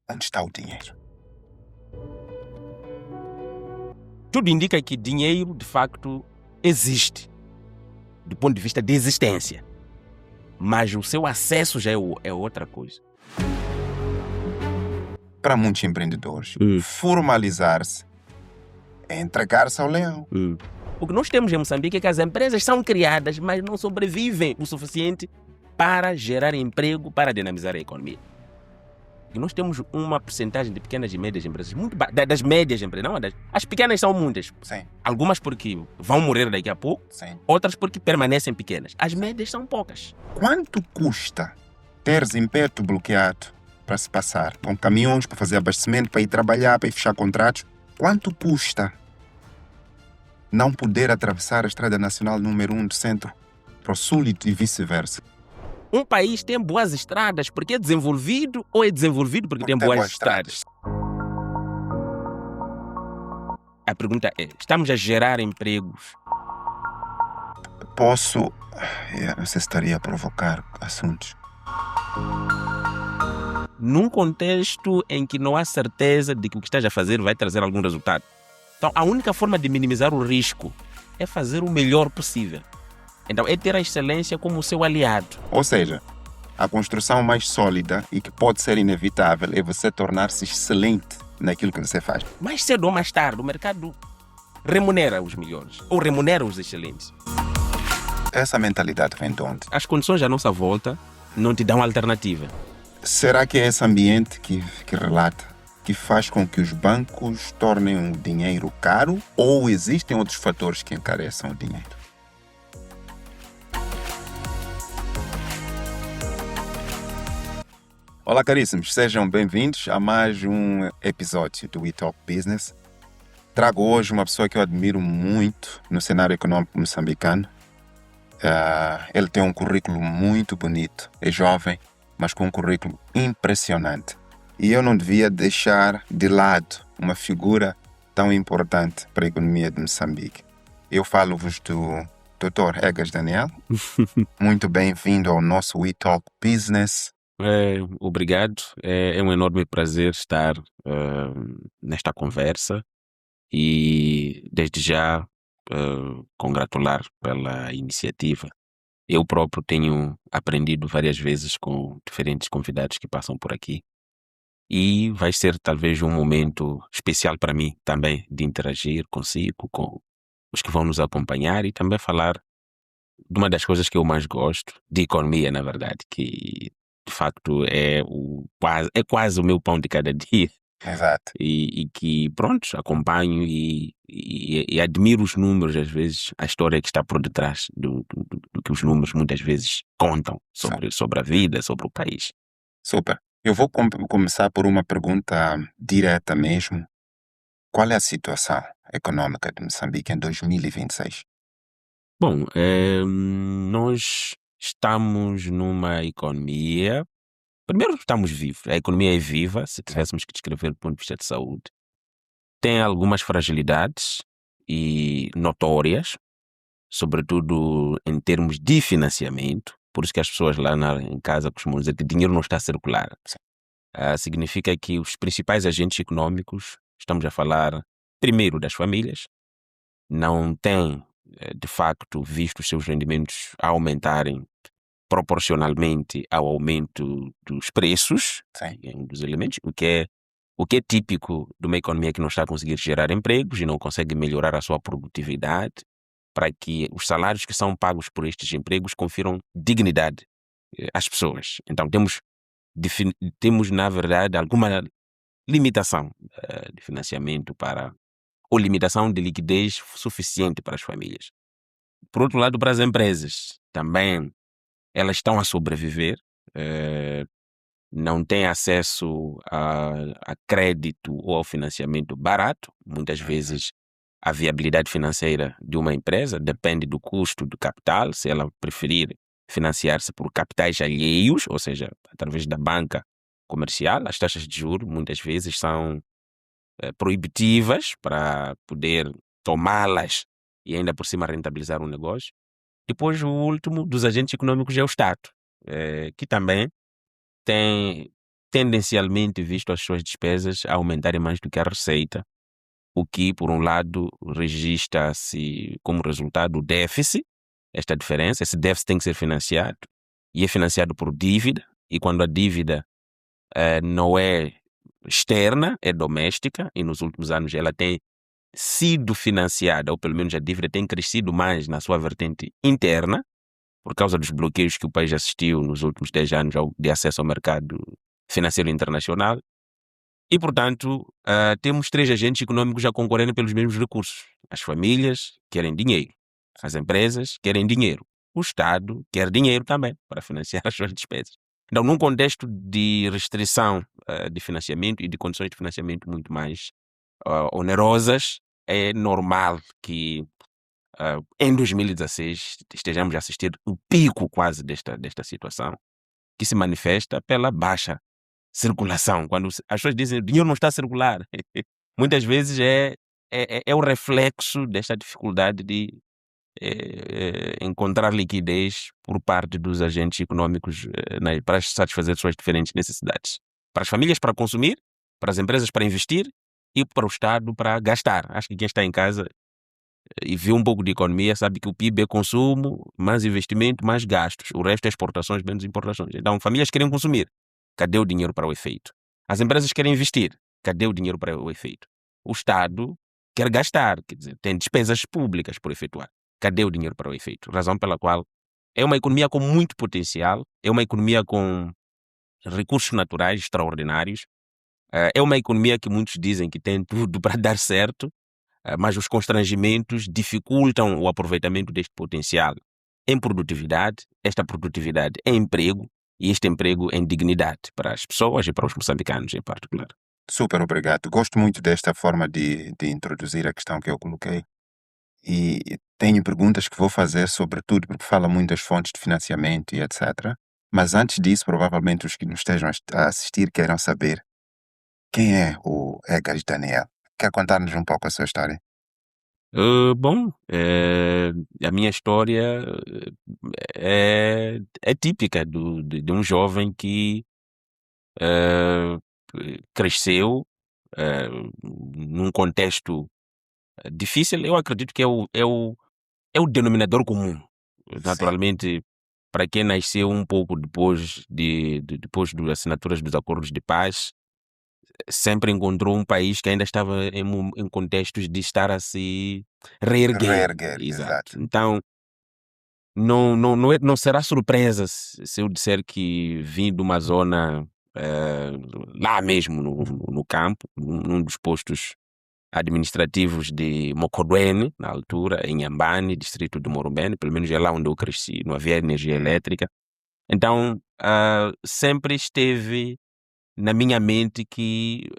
Onde está o dinheiro? Tudo indica que dinheiro, de facto, existe, do ponto de vista de existência. Mas o seu acesso já é outra coisa. Para muitos empreendedores, formalizar-se é entregar-se ao leão. O que nós temos em Moçambique é que as empresas são criadas, mas não sobrevivem o suficiente para gerar emprego, para dinamizar a economia. E nós temos uma porcentagem de pequenas e médias empresas, das médias empresas, não, as pequenas são muitas. Sim, Algumas porque vão morrer daqui a pouco, sim. outras porque permanecem pequenas. As médias são poucas. Quanto custa ter Zimpeto bloqueado para se passar com caminhões, para fazer abastecimento, para ir trabalhar, para ir fechar contratos? Quanto custa não poder atravessar a Estrada Nacional número 1 do centro para o sul e vice-versa? Um país tem boas estradas porque é desenvolvido ou é desenvolvido porque tem boas estradas? A pergunta é, estamos a gerar empregos? Não sei se estaria a provocar assuntos. Num contexto em que não há certeza de que o que estás a fazer vai trazer algum resultado. Então, a única forma de minimizar o risco é fazer o melhor possível. Então, é ter a excelência como seu aliado. Ou seja, a construção mais sólida e que pode ser inevitável é você tornar-se excelente naquilo que você faz. Mais cedo ou mais tarde, o mercado remunera os melhores ou remunera os excelentes. Essa mentalidade vem de onde? As condições à nossa volta não te dão alternativa. Será que é esse ambiente que relata, que faz com que os bancos tornem o dinheiro caro, ou existem outros fatores que encareçam o dinheiro? Olá, caríssimos, sejam bem-vindos a mais um episódio do We Talk Business. Trago hoje uma pessoa que eu admiro muito no cenário econômico moçambicano. Ele tem um currículo muito bonito, é jovem, mas com um currículo impressionante. E eu não devia deixar de lado uma figura tão importante para a economia de Moçambique. Eu falo-vos do Dr. Egas Daniel. Muito bem-vindo ao nosso We Talk Business. Obrigado, é um enorme prazer estar nesta conversa e desde já congratular pela iniciativa. Eu próprio tenho aprendido várias vezes com diferentes convidados que passam por aqui e vai ser talvez um momento especial para mim também de interagir consigo, com os que vão nos acompanhar e também falar de uma das coisas que eu mais gosto, de economia, na verdade, que de facto é quase o meu pão de cada dia. Exato. E que, pronto, acompanho e admiro os números, às vezes, a história que está por detrás do que os números muitas vezes contam sobre a vida, sobre o país. Super. Eu vou começar por uma pergunta direta mesmo. Qual é a situação econômica de Moçambique em 2026? Bom, nós estamos numa economia. Primeiro, estamos vivos. A economia é viva, se tivéssemos que descrever do ponto de vista de saúde. Tem algumas fragilidades e notórias, sobretudo em termos de financiamento. Por isso que as pessoas lá em casa costumam dizer que o dinheiro não está a circular. Significa que os principais agentes econômicos, estamos a falar primeiro das famílias, não têm, de facto, visto os seus rendimentos aumentarem proporcionalmente ao aumento dos preços, dos elementos, o que é típico de uma economia que não está a conseguir gerar empregos e não consegue melhorar a sua produtividade para que os salários que são pagos por estes empregos confiram dignidade às pessoas. Então temos na verdade, alguma limitação de financiamento ou limitação de liquidez suficiente para as famílias. Por outro lado, para as empresas, também elas estão a sobreviver, não têm acesso a crédito ou ao financiamento barato. Muitas vezes a viabilidade financeira de uma empresa depende do custo do capital. Se ela preferir financiar-se por capitais alheios, ou seja, através da banca comercial, as taxas de juros muitas vezes são proibitivas para poder tomá-las e ainda por cima rentabilizar um negócio. Depois, o último dos agentes econômicos é o Estado, que também tem tendencialmente visto as suas despesas a aumentarem mais do que a receita, o que, por um lado, registra-se como resultado o déficit, esta diferença. Esse déficit tem que ser financiado e é financiado por dívida, e quando a dívida não é externa, é doméstica, e nos últimos anos ela tem sido financiada, ou pelo menos a dívida tem crescido mais na sua vertente interna, por causa dos bloqueios que o país assistiu nos últimos 10 anos de acesso ao mercado financeiro internacional. E, portanto, temos três agentes econômicos a concorrerem pelos mesmos recursos. As famílias querem dinheiro, as empresas querem dinheiro, o Estado quer dinheiro também para financiar as suas despesas. Então, num contexto de restrição de financiamento e de condições de financiamento muito mais onerosas, é normal que em 2016 estejamos a assistir o pico quase desta situação, que se manifesta pela baixa circulação. Quando as pessoas dizem que o dinheiro não está a circular, muitas vezes é o reflexo desta dificuldade de encontrar liquidez por parte dos agentes econômicos para satisfazer suas diferentes necessidades. Para as famílias para consumir, para as empresas para investir e para o Estado para gastar. Acho que quem está em casa e viu um pouco de economia sabe que o PIB é consumo, mais investimento, mais gastos. O resto é exportações, menos importações. Então, famílias querem consumir. Cadê o dinheiro para o efeito? As empresas querem investir. Cadê o dinheiro para o efeito? O Estado quer gastar, quer dizer, tem despesas públicas por efetuar. Cadê o dinheiro para o efeito? Razão pela qual é uma economia com muito potencial, é uma economia com recursos naturais extraordinários, é uma economia que muitos dizem que tem tudo para dar certo, mas os constrangimentos dificultam o aproveitamento deste potencial em produtividade, esta produtividade em emprego e este emprego em dignidade para as pessoas e para os moçambicanos em particular. Super obrigado. Gosto muito desta forma de introduzir a questão que eu coloquei. E tenho perguntas que vou fazer sobre tudo, porque fala muito das fontes de financiamento e etc. Mas antes disso, provavelmente os que nos estejam a assistir queiram saber quem é o Egas Daniel. Quer contar-nos um pouco a sua história? Bom, a minha história é típica de um jovem que cresceu num contexto difícil. Eu acredito que é o denominador comum. Sim. Naturalmente, para quem nasceu um pouco depois depois das assinaturas dos acordos de paz, sempre encontrou um país que ainda estava em contextos de estar a se reerguer. Reerguer, Exato. exato. Então, não será surpresa se eu disser que vim de uma zona lá mesmo no campo, num dos postos administrativos de Mocodwene, na altura, em Nhambane, distrito de Morumbene, pelo menos é lá onde eu cresci, não havia energia elétrica. Então, sempre esteve na minha mente que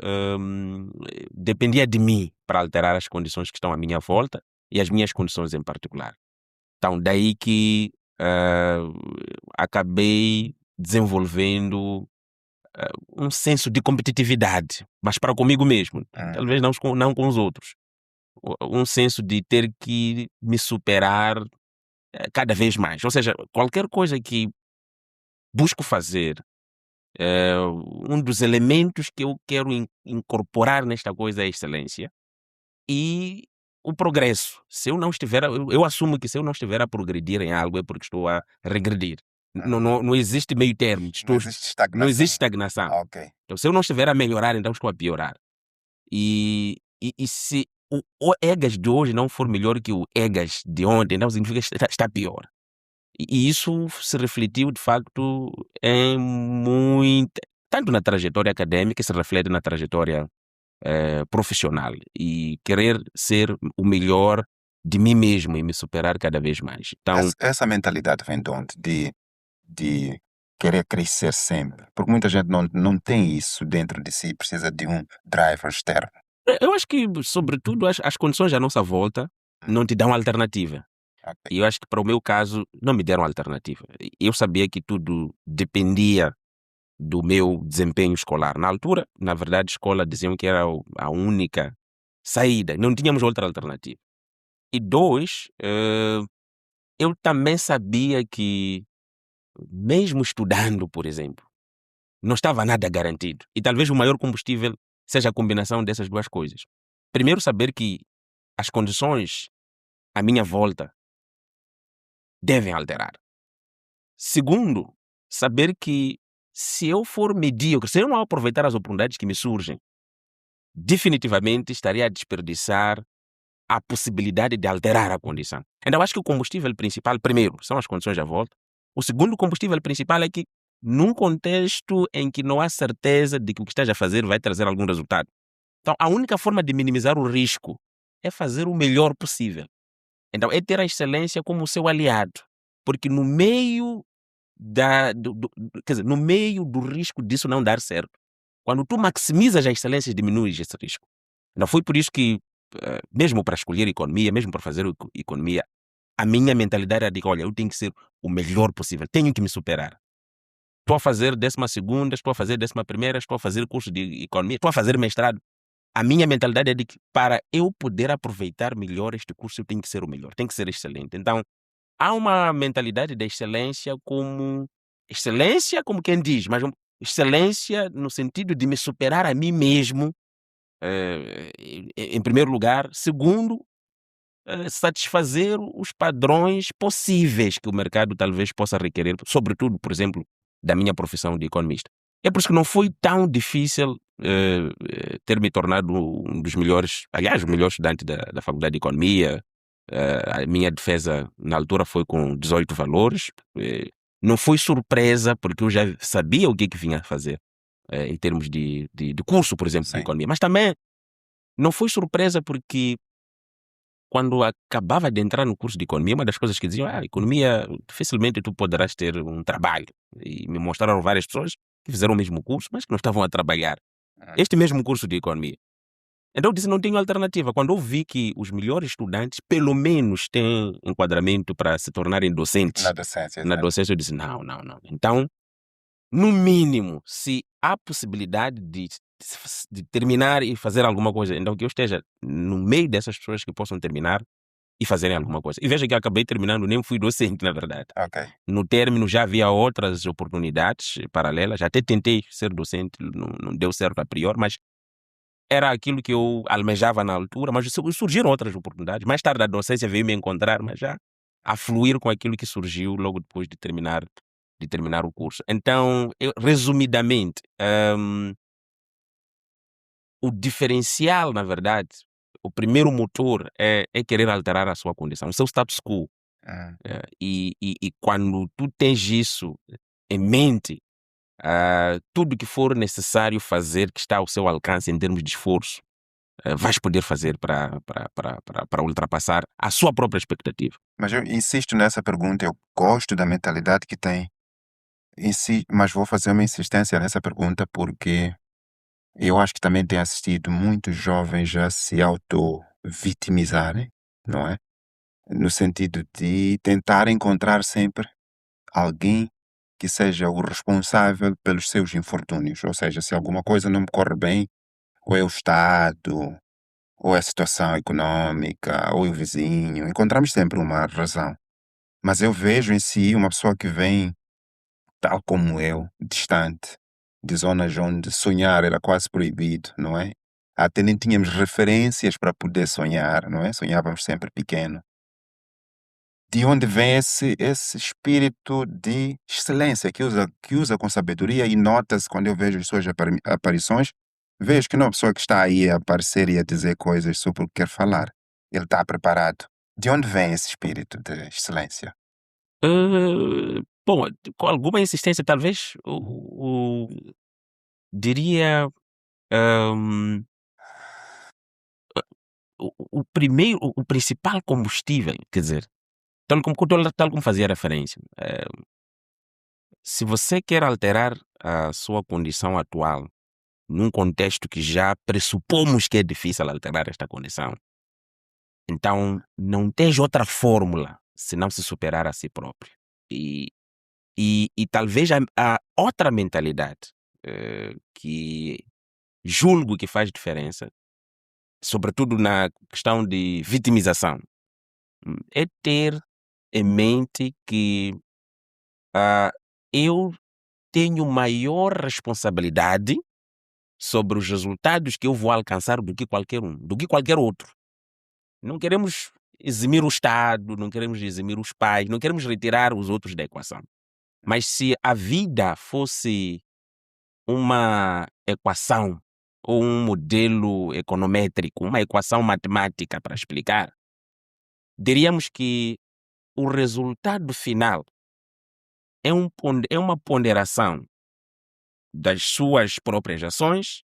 dependia de mim para alterar as condições que estão à minha volta e as minhas condições em particular. Então, daí que acabei desenvolvendo um senso de competitividade, mas para comigo mesmo, talvez não com os outros. Um senso de ter que me superar cada vez mais. Ou seja, qualquer coisa que busco fazer, um dos elementos que eu quero incorporar nesta coisa é a excelência e o progresso. Se eu não estiver, eu assumo que se eu não estiver a progredir em algo é porque estou a regredir. Não existe meio termo. Não existe estagnação. Não existe estagnação. Ok. Então, se eu não estiver a melhorar, então estou a piorar. E se o Egas de hoje não for melhor que o Egas de ontem, então significa que está pior. E isso se refletiu, de facto, em muita... Tanto na trajetória acadêmica, se reflete na trajetória profissional. E querer ser o melhor de mim mesmo e me superar cada vez mais. Então, Essa mentalidade vem de onde? De querer crescer sempre. Porque muita gente não tem isso dentro de si, precisa de um driver externo. eu acho que, sobretudo, as condições à nossa volta não te dão alternativa. Ok. E eu acho que para o meu caso não me deram alternativa. Eu sabia que tudo dependia do meu desempenho escolar. Na altura, na verdade, a escola diziam que era a única saída. Não tínhamos outra alternativa. E dois, eu também sabia que, mesmo estudando, por exemplo, não estava nada garantido. E talvez o maior combustível seja a combinação dessas duas coisas. Primeiro, saber que as condições à minha volta devem alterar. Segundo, saber que se eu for medíocre, se eu não aproveitar as oportunidades que me surgem, definitivamente estaria a desperdiçar a possibilidade de alterar a condição. Então, acho que o combustível principal, primeiro, são as condições à volta. O segundo combustível principal é que, num contexto em que não há certeza de que o que estás a fazer vai trazer algum resultado. Então, a única forma de minimizar o risco é fazer o melhor possível. Então, é ter a excelência como seu aliado. Porque no meio quer dizer, no meio do risco disso não dar certo, quando tu maximizas a excelência, diminuis esse risco. Não foi por isso que, mesmo para escolher economia, mesmo para fazer economia, a minha mentalidade era de que, olha, eu tenho que ser o melhor possível, tenho que me superar. Estou a fazer 12ª, estou a fazer 11ª, estou a fazer curso de economia, estou a fazer mestrado. A minha mentalidade é de que, para eu poder aproveitar melhor este curso, eu tenho que ser o melhor, tenho que ser excelente. Então, há uma mentalidade da excelência como quem diz, mas excelência no sentido de me superar a mim mesmo, em primeiro lugar. Segundo, satisfazer os padrões possíveis que o mercado talvez possa requerer, sobretudo, por exemplo, da minha profissão de economista. É por isso que não foi tão difícil ter me tornado um dos melhores, aliás, o melhor estudante da Faculdade de Economia. A minha defesa na altura foi com 18 valores. Não foi surpresa, porque eu já sabia o que vinha a fazer em termos de curso, por exemplo, de Sim. economia. Mas também não foi surpresa porque, quando acabava de entrar no curso de economia, uma das coisas que diziam, economia, dificilmente tu poderás ter um trabalho. E me mostraram várias pessoas que fizeram o mesmo curso, mas que não estavam a trabalhar. Este mesmo curso de economia. Então eu disse, não tenho alternativa. Quando eu vi que os melhores estudantes, pelo menos, têm enquadramento para se tornarem docentes Na docência, na exato. docência, eu disse, não. Então, no mínimo, se há possibilidade de terminar e fazer alguma coisa, então que eu esteja no meio dessas pessoas que possam terminar e fazerem alguma coisa. E veja que eu acabei terminando, nem fui docente, na verdade. Ok. No término já havia outras oportunidades paralelas, até tentei ser docente, não deu certo a priori, mas era aquilo que eu almejava na altura, mas surgiram outras oportunidades. Mais tarde a docência veio me encontrar, mas já a fluir com aquilo que surgiu logo depois de terminar o curso. Então, resumidamente, o diferencial, na verdade, o primeiro motor é querer alterar a sua condição, o seu status quo. E quando tu tens isso em mente, tudo que for necessário fazer, que está ao seu alcance em termos de esforço, vais poder fazer para ultrapassar a sua própria expectativa. Mas eu insisto nessa pergunta, eu gosto da mentalidade que tem, mas vou fazer uma insistência nessa pergunta porque eu acho que também tenho assistido muitos jovens a se auto-vitimizarem, não é? No sentido de tentar encontrar sempre alguém que seja o responsável pelos seus infortúnios. Ou seja, se alguma coisa não me corre bem, ou é o Estado, ou é a situação econômica, ou é o vizinho. Encontramos sempre uma razão. Mas eu vejo em si uma pessoa que vem, tal como eu, distante, de zonas onde sonhar era quase proibido, não é? Até nem tínhamos referências para poder sonhar, não é? Sonhávamos sempre pequeno. De onde vem esse espírito de excelência que usa com sabedoria, e nota-se quando eu vejo as suas aparições, vejo que não é uma pessoa que está aí a aparecer e a dizer coisas só porque quer falar. Ele está preparado. De onde vem esse espírito de excelência? Bom, com alguma insistência, talvez, diria, hum, o principal combustível, quer dizer, tal como fazia referência, se você quer alterar a sua condição atual num contexto que já pressupomos que é difícil alterar esta condição, então não tens outra fórmula senão se superar a si próprio. E talvez a outra mentalidade que julgo que faz diferença, sobretudo na questão de vitimização, é ter em mente que eu tenho maior responsabilidade sobre os resultados que eu vou alcançar do que qualquer um, do que qualquer outro. Não queremos eximir o Estado, não queremos eximir os pais, não queremos retirar os outros da equação. Mas se a vida fosse uma equação ou um modelo econométrico, uma equação matemática para explicar, diríamos que o resultado final é uma ponderação das suas próprias ações,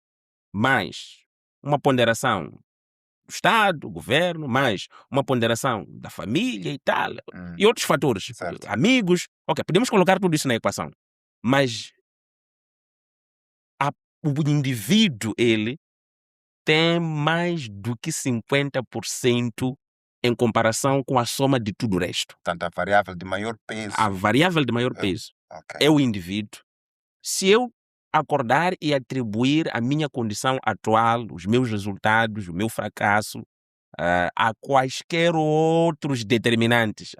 mais uma ponderação do Estado, do governo, mais uma ponderação da família e tal, e outros fatores, Certo. amigos. Ok, podemos colocar tudo isso na equação, mas o indivíduo, ele tem mais do que 50% em comparação com a soma de tudo o resto. Portanto, a variável de maior peso. A variável de maior peso Ok. é o indivíduo. Se eu acordar e atribuir a minha condição atual, os meus resultados, o meu fracasso, a quaisquer outros determinantes,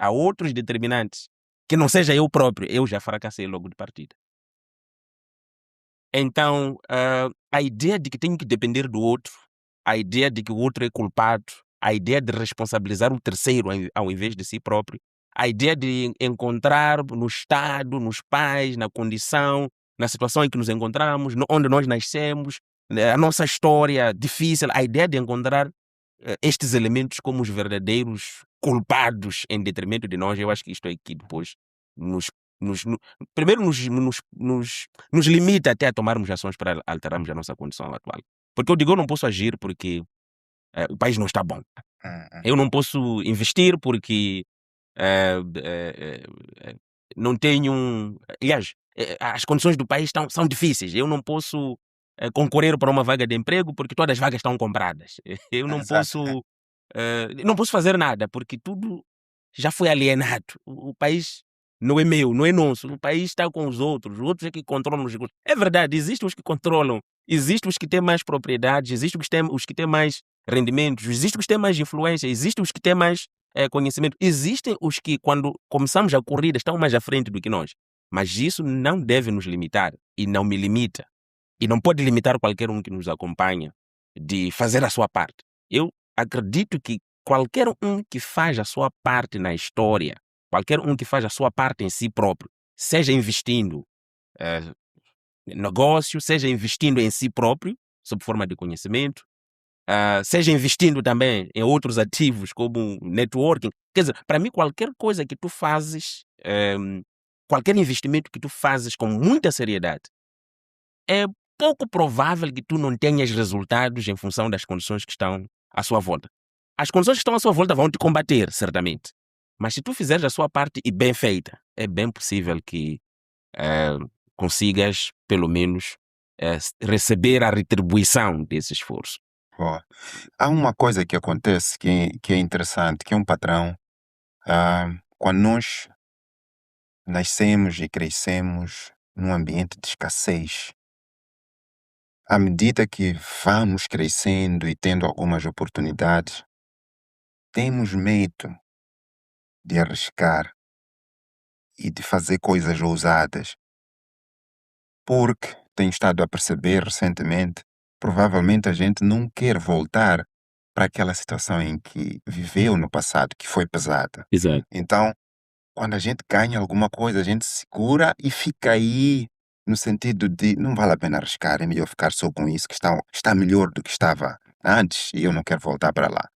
que não seja eu próprio, eu já fracassei logo de partida. Então, a ideia de que tenho que depender do outro, a ideia de que o outro é culpado, a ideia de responsabilizar o terceiro ao invés de si próprio, a ideia de encontrar no Estado, nos pais, na condição, na situação em que nos encontramos, onde nós nascemos, a nossa história difícil, a ideia de encontrar estes elementos como os verdadeiros culpados em detrimento de nós, eu acho que isto é que depois primeiro nos limita até a tomarmos ações para alterarmos a nossa condição atual. Porque eu digo, eu não posso agir porque o país não está bom. Eu não posso investir porque não tenho... Aliás, as condições do país são difíceis. Eu não posso concorrer para uma vaga de emprego porque todas as vagas estão compradas. Eu não posso... não posso fazer nada porque tudo já foi alienado. O país não é meu, não é nosso. O país está com os outros é que controlam os recursos. É verdade, existem os que controlam, existem os que têm mais propriedades, existem os que têm mais rendimentos, existem os que têm mais influência, existem os que têm mais conhecimento, existem os que, quando começamos a corrida, estão mais à frente do que nós. Mas isso não deve nos limitar e não me limita. E não pode limitar qualquer um que nos acompanha de fazer a sua parte. Eu acredito que qualquer um que faz a sua parte na história, qualquer um que faz a sua parte em si próprio, seja investindo em negócio, seja investindo em si próprio, sob forma de conhecimento, seja investindo também em outros ativos como networking. Quer dizer, para mim, qualquer coisa que tu fazes, qualquer investimento que tu fazes com muita seriedade, é pouco provável que tu não tenhas resultados em função das condições que estão à sua volta. As condições que estão à sua volta vão te combater, certamente. Mas se tu fizeres a sua parte e bem feita, é bem possível que consigas, pelo menos, receber a retribuição desse esforço. Boa. Há uma coisa que acontece que é interessante, que é um padrão. Quando nós nascemos e crescemos num ambiente de escassez, à medida que vamos crescendo e tendo algumas oportunidades, temos medo de arriscar e de fazer coisas ousadas, porque tenho estado a perceber recentemente, provavelmente a gente não quer voltar para aquela situação em que viveu no passado, que foi pesada. Exato. Então, quando a gente ganha alguma coisa, a gente segura e fica aí no sentido de não vale a pena arriscar, é melhor ficar só com isso que está melhor do que estava antes e eu não quero voltar para lá.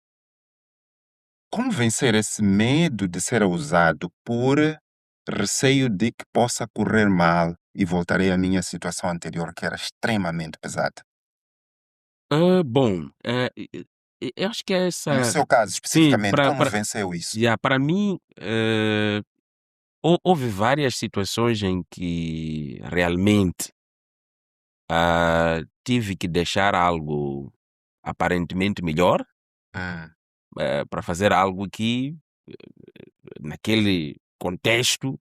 Como vencer esse medo de ser ousado por receio de que possa correr mal e voltarei à minha situação anterior, que era extremamente pesada? Bom, eu acho que No seu caso, sim, especificamente, como venceu isso? para mim, houve várias situações em que realmente tive que deixar algo aparentemente melhor para fazer algo que, naquele contexto,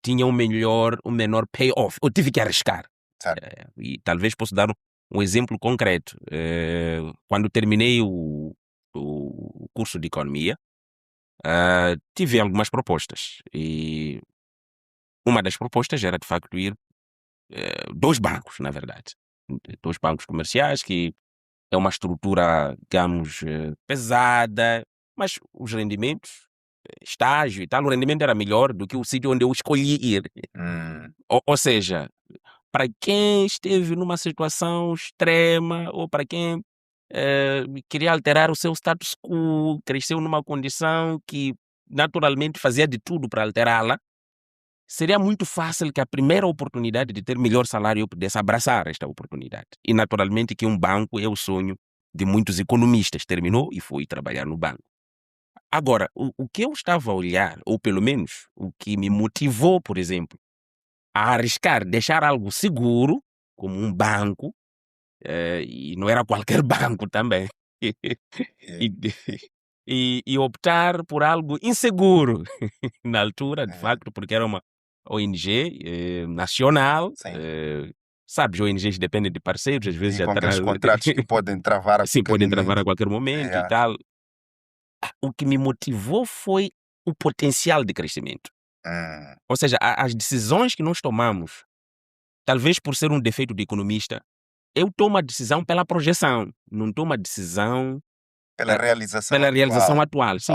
tinha um menor payoff. Eu tive que arriscar. Certo. E talvez possa dar um exemplo concreto. Quando terminei o curso de economia, tive algumas propostas e uma das propostas era, de facto, ir 2 bancos, na verdade. 2 bancos comerciais, que é uma estrutura, digamos, pesada, mas os rendimentos, estágio e tal, o rendimento era melhor do que o sítio onde eu escolhi ir. Ou seja, para quem esteve numa situação extrema ou para quem queria alterar o seu status quo, cresceu numa condição que naturalmente fazia de tudo para alterá-la, seria muito fácil que a primeira oportunidade de ter melhor salário eu pudesse abraçar esta oportunidade. E naturalmente que um banco é o sonho de muitos economistas. Terminou e fui trabalhar no banco. Agora, o que eu estava a olhar, ou pelo menos o que me motivou, por exemplo, a arriscar, deixar algo seguro, como um banco, e não era qualquer banco também, e, e optar por algo inseguro na altura, de facto, porque era uma ONG nacional. Sim. Sabes, ONGs dependem de parceiros, às vezes E com aqueles contratos que podem travar a sim, qualquer podem travar a momento. qualquer momento e Yeah. tal. O que me motivou foi o potencial de crescimento. Ou seja, as decisões que nós tomamos, talvez por ser um defeito de economista, eu tomo a decisão pela projeção, não tomo a decisão Pela realização pela realização atual. atual. Sim.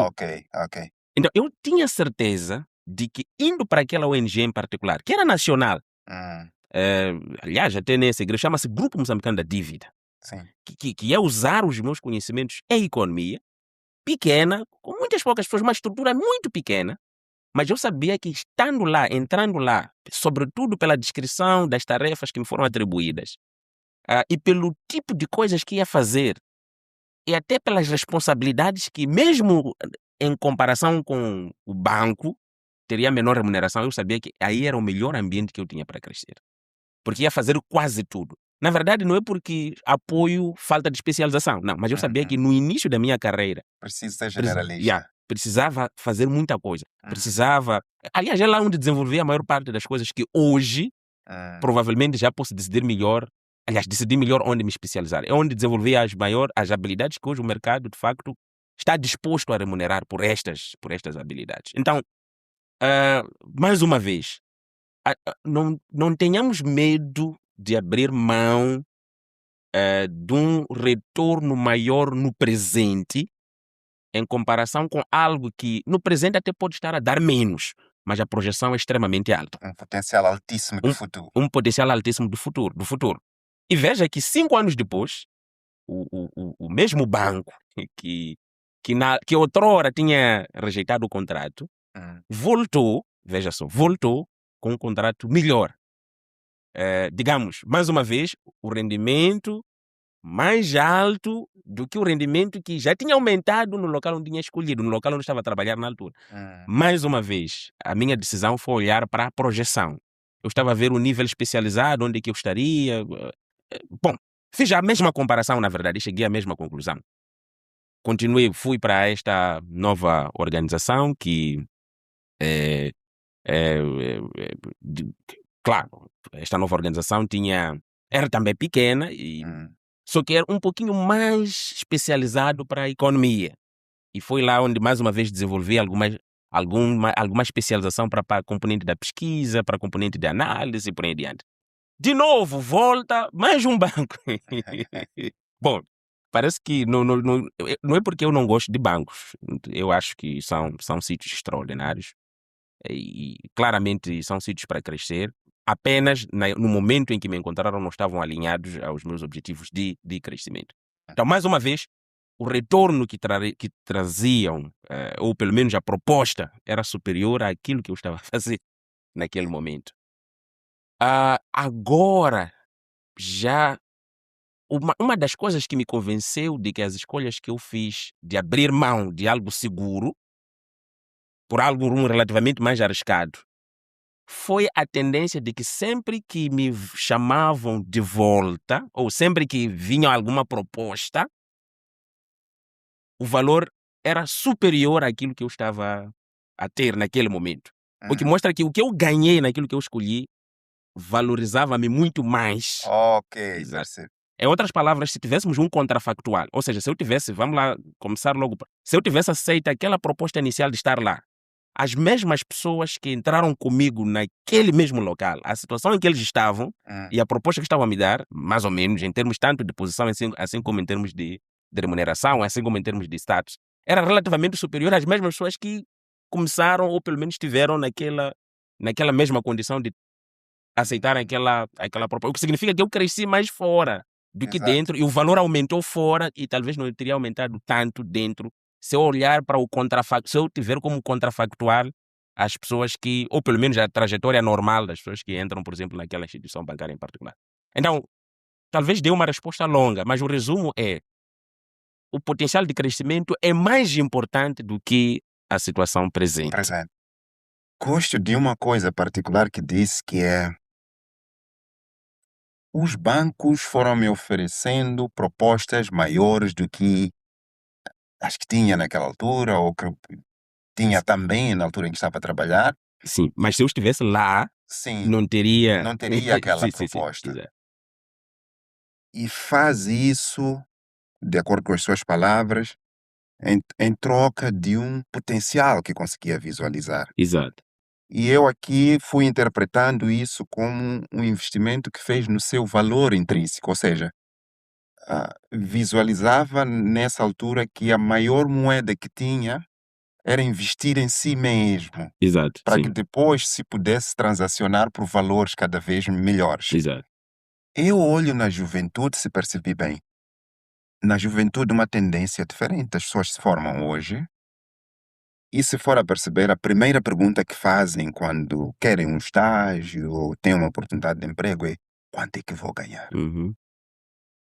Ok. Então, eu tinha certeza de que indo para aquela ONG em particular, que era nacional, aliás, até nessa igreja, chama-se Grupo Moçambicano da Dívida, Sim. que é usar os meus conhecimentos em economia, pequena, com muitas poucas pessoas, uma estrutura muito pequena, mas eu sabia que estando lá, entrando lá, sobretudo pela descrição das tarefas que me foram atribuídas, e pelo tipo de coisas que ia fazer, e até pelas responsabilidades que, mesmo em comparação com o banco, teria menor remuneração, eu sabia que aí era o melhor ambiente que eu tinha para crescer. Porque ia fazer quase tudo. Na verdade, não é porque apoio falta de especialização, não, mas eu sabia que no início da minha carreira Preciso ser generalista. precisava fazer muita coisa. Precisava. Aliás, é lá onde desenvolvi a maior parte das coisas que hoje provavelmente já posso decidir melhor. Aliás, decidir melhor onde me especializar. É onde desenvolvi as habilidades que hoje o mercado, de facto, está disposto a remunerar por estas habilidades. Então, mais uma vez, não tenhamos medo de abrir mão de um retorno maior no presente, em comparação com algo que no presente até pode estar a dar menos, mas a projeção é extremamente alta. Um potencial altíssimo do futuro. Um potencial altíssimo do futuro. E veja que 5 anos depois, o mesmo banco que outrora tinha rejeitado o contrato, voltou com um contrato melhor. Digamos, mais uma vez, o rendimento mais alto do que o rendimento que já tinha aumentado no local onde tinha escolhido, no local onde estava a trabalhar na altura. Mais uma vez, a minha decisão foi olhar para a projeção. Eu estava a ver o nível especializado, onde é que eu estaria. Bom, fiz a mesma comparação, na verdade, e cheguei à mesma conclusão. Continuei, fui para esta nova organização que claro, esta nova organização era também pequena, só que era um pouquinho mais especializado para a economia. E foi lá onde, mais uma vez, desenvolvi alguma especialização para a componente da pesquisa, para a componente de análise e por aí adiante. De novo, volta mais um banco. Bom, parece que não é porque eu não gosto de bancos. Eu acho que são sítios extraordinários. E claramente são sítios para crescer. Apenas no momento em que me encontraram não estavam alinhados aos meus objetivos de crescimento. Então, mais uma vez, o retorno que traziam, ou pelo menos a proposta, era superior àquilo que eu estava a fazer naquele momento. Agora, já uma das coisas que me convenceu de que as escolhas que eu fiz de abrir mão de algo seguro por algo relativamente mais arriscado foi a tendência de que sempre que me chamavam de volta, ou sempre que vinha alguma proposta, o valor era superior àquilo que eu estava a ter naquele momento. O que mostra que o que eu ganhei naquilo que eu escolhi valorizava-me muito mais. Ok, Exato. percebo. Em outras palavras, se tivéssemos um contrafactual, ou seja, se eu tivesse, vamos lá começar logo, se eu tivesse aceito aquela proposta inicial de estar lá, as mesmas pessoas que entraram comigo naquele mesmo local, a situação em que eles estavam e a proposta que estavam a me dar, mais ou menos, em termos tanto de posição, assim como em termos de remuneração, assim como em termos de status, era relativamente superior às mesmas pessoas que começaram ou pelo menos estiveram naquela mesma condição de aceitar aquela proposta. O que significa que eu cresci mais fora do que Exato. dentro, e o valor aumentou fora e talvez não teria aumentado tanto dentro se eu olhar para o contrafacto, se eu tiver como contrafactual as pessoas que, ou pelo menos a trajetória normal das pessoas que entram, por exemplo, naquela instituição bancária em particular. Então, talvez dê uma resposta longa, mas o resumo é: o potencial de crescimento é mais importante do que a situação presente. Presente. Gosto de uma coisa particular que disse, que é: os bancos foram me oferecendo propostas maiores do que as que tinha naquela altura, ou que tinha também na altura em que estava a trabalhar. Sim, mas se eu estivesse lá, Sim, não teria aquela sim, proposta. exato. E faz isso, de acordo com as suas palavras, em troca de um potencial que conseguia visualizar. Exato. E eu aqui fui interpretando isso como um investimento que fez no seu valor intrínseco, ou seja, visualizava nessa altura que a maior moeda que tinha era investir em si mesmo, Exato, para sim, que depois se pudesse transacionar por valores cada vez melhores. exato. Eu olho na juventude, se percebi bem, na juventude uma tendência diferente. As pessoas se formam hoje e, se for a perceber, a primeira pergunta que fazem quando querem um estágio ou têm uma oportunidade de emprego é: quanto é que vou ganhar? Uhum.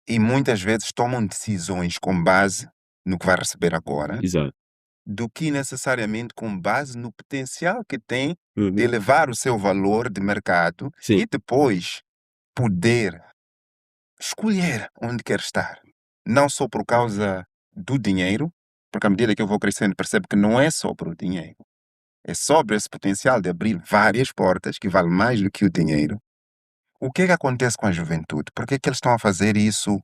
E muitas vezes tomam decisões com base no que vai receber agora, Exato. do que necessariamente com base no potencial que tem de Uhum. elevar o seu valor de mercado Sim. e depois poder escolher onde quer estar. Não só por causa do dinheiro, porque à medida que eu vou crescendo percebo que não é sobre o dinheiro. É sobre esse potencial de abrir várias portas que vale mais do que o dinheiro. O que é que acontece com a juventude? Por que é que eles estão a fazer isso?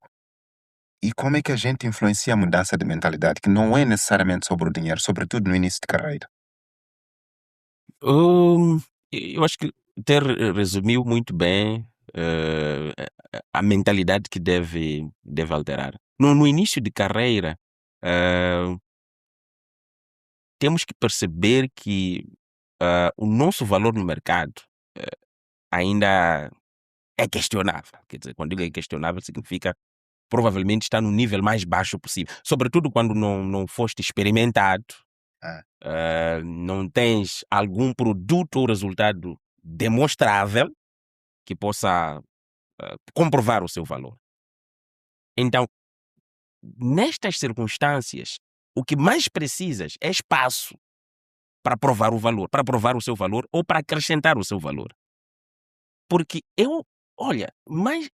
E como é que a gente influencia a mudança de mentalidade, que não é necessariamente sobre o dinheiro, sobretudo no início de carreira? Eu acho que resumiu muito bem a mentalidade que deve alterar. No início de carreira, temos que perceber que o nosso valor no mercado ainda é questionável. Quer dizer, quando digo é questionável, significa provavelmente está no nível mais baixo possível. Sobretudo quando não foste experimentado, não tens algum produto ou resultado demonstrável que possa comprovar o seu valor. Então, nestas circunstâncias, o que mais precisas é espaço para provar o valor, para provar o seu valor ou para acrescentar o seu valor. Porque olha, mais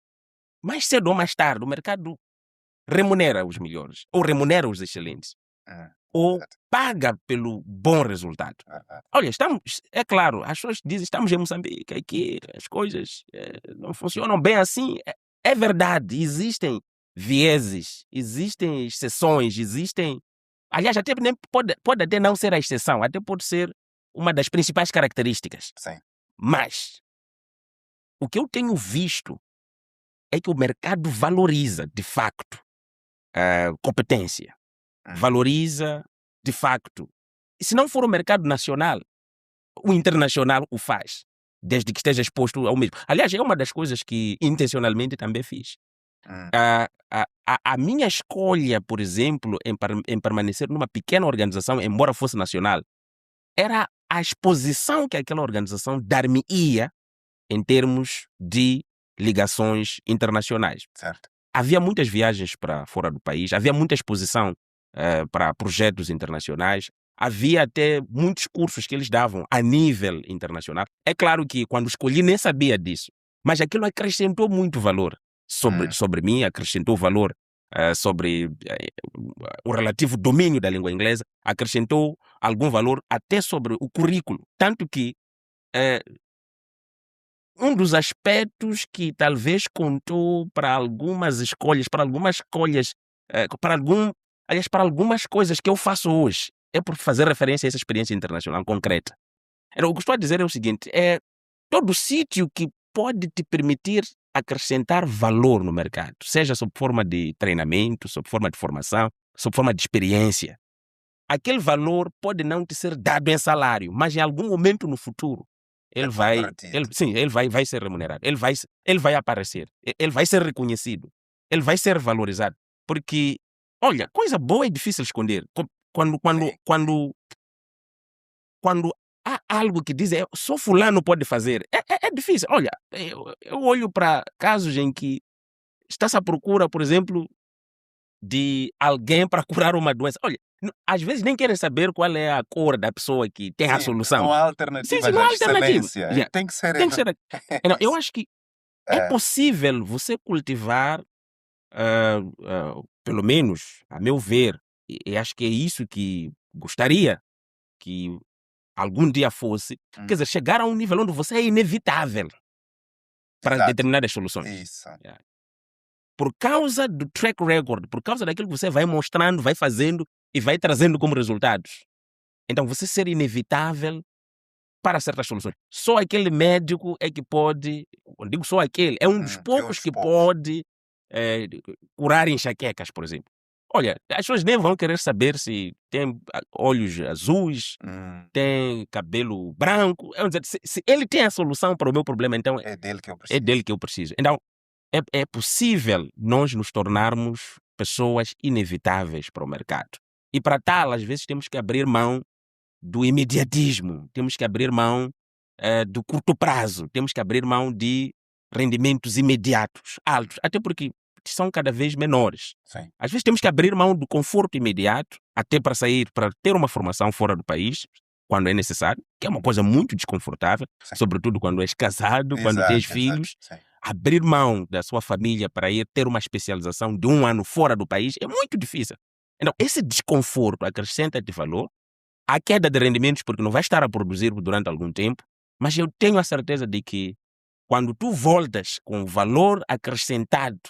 cedo ou mais tarde, o mercado remunera os melhores, ou remunera os excelentes, ou Exato. paga pelo bom resultado. Olha, é claro, as pessoas dizem: estamos em Moçambique, aqui as coisas não funcionam bem assim. É verdade, existem vieses, existem exceções, aliás, até nem pode até não ser a exceção, até pode ser uma das principais características. Sim. Mas o que eu tenho visto é que o mercado valoriza, de facto, competência. Valoriza, de facto. E se não for o mercado nacional, o internacional o faz, desde que esteja exposto ao mesmo. Aliás, é uma das coisas que intencionalmente também fiz. A minha escolha, por exemplo, em permanecer numa pequena organização, embora fosse nacional, era a exposição que aquela organização dar-me-ia em termos de ligações internacionais. Certo. Havia muitas viagens para fora do país, havia muita exposição para projetos internacionais, havia até muitos cursos que eles davam a nível internacional. É claro que quando escolhi nem sabia disso, mas aquilo acrescentou muito valor sobre mim, acrescentou valor sobre o relativo domínio da língua inglesa, acrescentou algum valor até sobre o currículo. Tanto que um dos aspectos que talvez contou para algumas escolhas, aliás, para algumas coisas que eu faço hoje, é por fazer referência a essa experiência internacional concreta. Então, o que estou a dizer é o seguinte, todo sítio que pode te permitir acrescentar valor no mercado, seja sob forma de treinamento, sob forma de formação, sob forma de experiência. Aquele valor pode não te ser dado em salário, mas em algum momento no futuro ele vai ser remunerado, ele vai aparecer, ele vai ser reconhecido, ele vai ser valorizado. Porque, olha, coisa boa é difícil esconder. Quando há algo que diz, só fulano pode fazer, é difícil. Olha, eu olho para casos em que está-se à procura, por exemplo, de alguém para curar uma doença. Olha, às vezes nem querem saber qual é a cor da pessoa que tem a solução. Não há alternativa. Não há alternativa. Tem que ser. Então, eu acho que é possível você cultivar, pelo menos, a meu ver, e acho que é isso que gostaria que algum dia fosse, quer dizer, chegar a um nível onde você é inevitável para determinadas soluções. Isso. Por causa do track record, por causa daquilo que você vai mostrando, vai fazendo e vai trazendo como resultados. Então, você ser inevitável para certas soluções. Só aquele médico é que pode, quando digo só aquele, é um dos poucos que pode curar enxaquecas, por exemplo. Olha, as pessoas nem vão querer saber se tem olhos azuis, tem cabelo branco. Dizer, se ele tem a solução para o meu problema, então é dele que eu preciso. É dele que eu preciso. Então, é possível nós nos tornarmos pessoas inevitáveis para o mercado. E para tal, às vezes, temos que abrir mão do imediatismo, temos que abrir mão do curto prazo, temos que abrir mão de rendimentos imediatos, altos, até porque são cada vez menores. Sim. Às vezes temos que abrir mão do conforto imediato, até para sair, para ter uma formação fora do país, quando é necessário, que é uma coisa muito desconfortável, sobretudo quando és casado, quando tens filhos. Abrir mão da sua família para ir ter uma especialização de 1 ano fora do país é muito difícil. Então, esse desconforto acrescenta-te valor, há queda de rendimentos porque não vai estar a produzir durante algum tempo, mas eu tenho a certeza de que quando tu voltas com valor acrescentado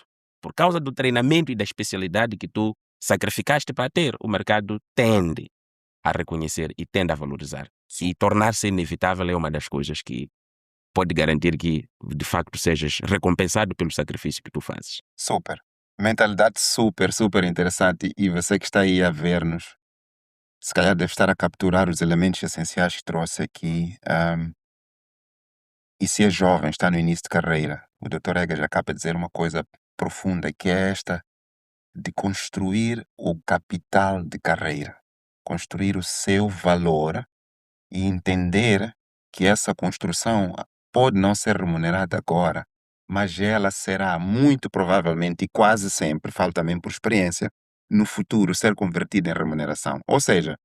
por causa do treinamento e da especialidade que tu sacrificaste para ter, o mercado tende a reconhecer e tende a valorizar. E tornar-se inevitável é uma das coisas que pode garantir que, de facto, sejas recompensado pelo sacrifício que tu fazes. Super. Mentalidade super, super interessante. E você que está aí a ver-nos, se calhar deve estar a capturar os elementos essenciais que trouxe aqui. E se é jovem, está no início de carreira, o Dr. Egas acaba de dizer uma coisa profunda, que é esta de construir o capital de carreira, construir o seu valor e entender que essa construção pode não ser remunerada agora, mas ela será muito provavelmente e quase sempre, falo também por experiência, no futuro ser convertida em remuneração. Ou seja,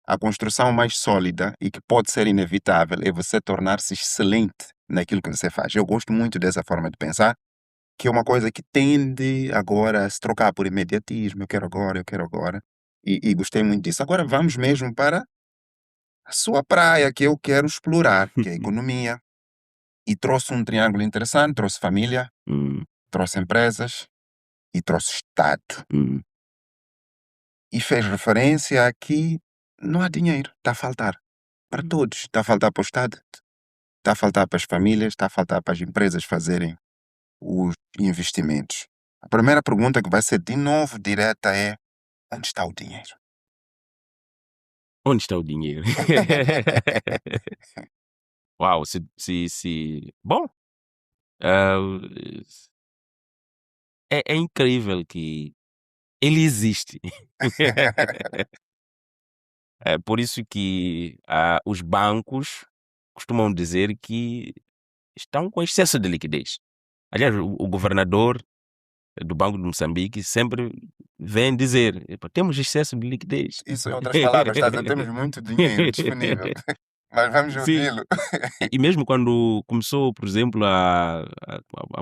a construção mais sólida e que pode ser inevitável é você tornar-se excelente naquilo que você faz. Eu gosto muito dessa forma de pensar, que é uma coisa que tende agora a se trocar por imediatismo. Eu quero agora. E gostei muito disso. Agora vamos mesmo para a sua praia, que eu quero explorar, que é a economia. E trouxe um triângulo interessante, trouxe família, trouxe empresas e trouxe Estado. E fez referência a que não há dinheiro, está a faltar para todos. Está a faltar para o Estado, está a faltar para as famílias, está a faltar para as empresas fazerem os investimentos. A primeira pergunta que vai ser de novo direta é: onde está o dinheiro? Onde está o dinheiro? Uau, Bom, é incrível que ele existe. É por isso que os bancos costumam dizer que estão com excesso de liquidez. Aliás, o governador do Banco de Moçambique sempre vem dizer: temos excesso de liquidez. Isso, em outras palavras, temos muito dinheiro disponível. Mas vamos ouvi-lo. E mesmo quando começou, por exemplo, a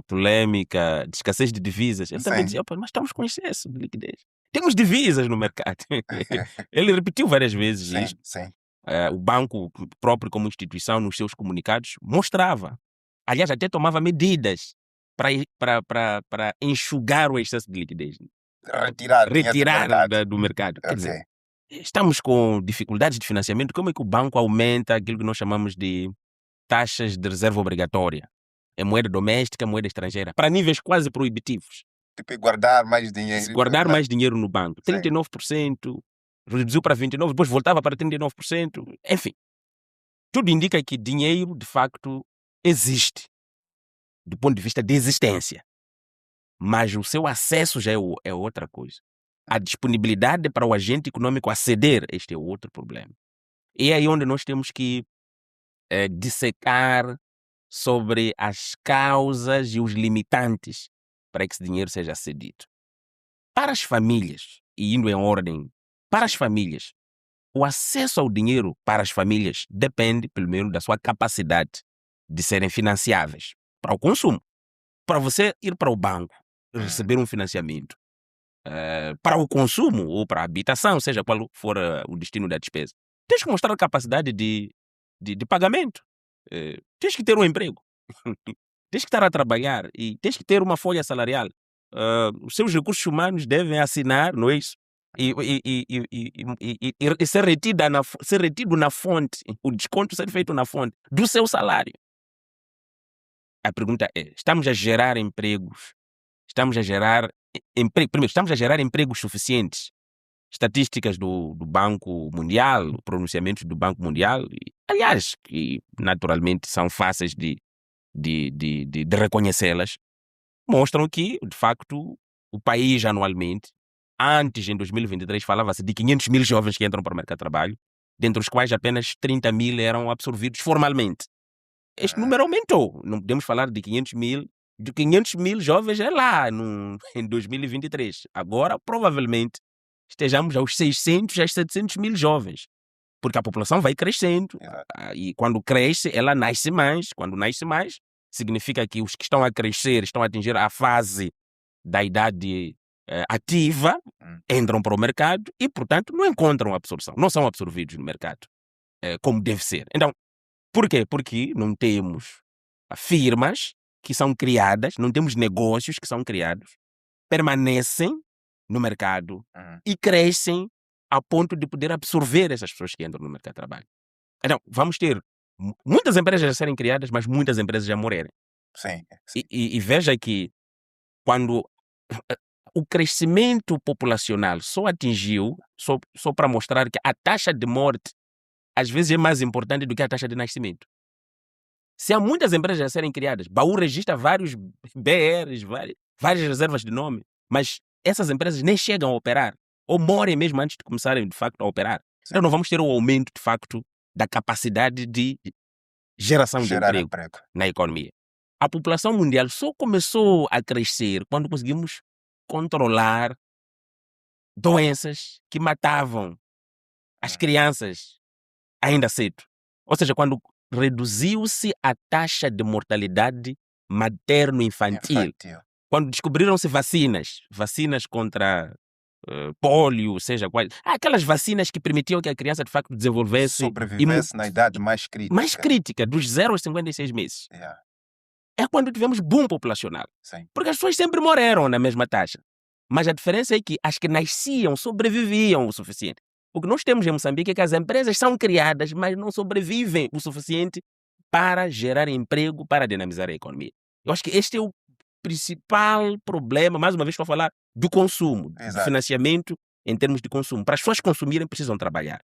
polêmica de escassez de divisas, ele também dizia: mas estamos com excesso de liquidez. Temos divisas no mercado. Ele repetiu várias vezes isso. O banco próprio, como instituição, nos seus comunicados, mostrava. Aliás, até tomava medidas para enxugar o excesso de liquidez. Retirar do mercado. Quer dizer, estamos com dificuldades de financiamento, como é que o banco aumenta aquilo que nós chamamos de taxas de reserva obrigatória? É moeda doméstica, moeda estrangeira, para níveis quase proibitivos. Tipo, guardar mais Se dinheiro. guardar mais dinheiro no banco, Sim. 39%, reduziu para 29%, depois voltava para 39%. Enfim, tudo indica que dinheiro, de facto, existe, do ponto de vista de existência. Mas o seu acesso já é outra coisa. A disponibilidade para o agente econômico aceder, este é outro problema. E é aí onde nós temos que dissecar sobre as causas e os limitantes para que esse dinheiro seja cedido. Para as famílias, e indo em ordem, para as famílias, o acesso ao dinheiro para as famílias depende, primeiro, da sua capacidade de serem financiáveis para o consumo. Para você ir para o banco receber um financiamento para o consumo ou para a habitação, seja qual for o destino da despesa, tens que mostrar capacidade de pagamento. Tens que ter um emprego. Tens que estar a trabalhar e tens que ter uma folha salarial. Os seus recursos humanos devem assinar, não é isso? E ser retido na fonte, o desconto ser feito na fonte do seu salário. A pergunta é: estamos a gerar empregos? Estamos a gerar primeiro, estamos a gerar empregos suficientes? Estatísticas do Banco Mundial, pronunciamentos do Banco Mundial, aliás, que naturalmente são fáceis de reconhecê-las, mostram que, de facto, o país anualmente, antes, em 2023, falava-se de 500 mil jovens que entram para o mercado de trabalho, dentre os quais apenas 30 mil eram absorvidos formalmente. Este número aumentou. Não podemos falar de 500 mil. De 500 mil jovens é lá em 2023. Agora, provavelmente, estejamos aos 600, aos 700 mil jovens. Porque a população vai crescendo. E quando cresce, ela nasce mais. Quando nasce mais, significa que os que estão a crescer, estão a atingir a fase da idade ativa, entram para o mercado e, portanto, não encontram absorção. Não são absorvidos no mercado como deve ser. Então, por quê? Porque não temos firmas que são criadas, não temos negócios que são criados, permanecem no mercado e crescem a ponto de poder absorver essas pessoas que entram no mercado de trabalho. Então, vamos ter muitas empresas a serem criadas, mas muitas empresas a morrerem. Sim. E veja que quando o crescimento populacional só atingiu, só para mostrar que a taxa de morte às vezes é mais importante do que a taxa de nascimento. Se há muitas empresas a serem criadas, Baú registra vários BRs, várias reservas de nome, mas essas empresas nem chegam a operar, ou morrem mesmo antes de começarem, de facto, a operar. Sim. Então não vamos ter o aumento, de facto, da capacidade de geração de emprego na economia. A população mundial só começou a crescer quando conseguimos controlar doenças que matavam as crianças ainda cedo. Ou seja, quando reduziu-se a taxa de mortalidade materno-infantil. Quando descobriram-se vacinas contra pólio, seja quais. Aquelas vacinas que permitiam que a criança de facto desenvolvesse... sobrevivesse na idade mais crítica. Mais crítica, dos 0 aos 56 meses. É quando tivemos boom populacional. Sim. Porque as pessoas sempre morreram na mesma taxa. Mas a diferença é que as que nasciam sobreviviam o suficiente. O que nós temos em Moçambique é que as empresas são criadas, mas não sobrevivem o suficiente para gerar emprego, para dinamizar a economia. Eu acho que este é o principal problema, mais uma vez estou a falar do consumo, do financiamento em termos de consumo. Para as pessoas consumirem, precisam trabalhar.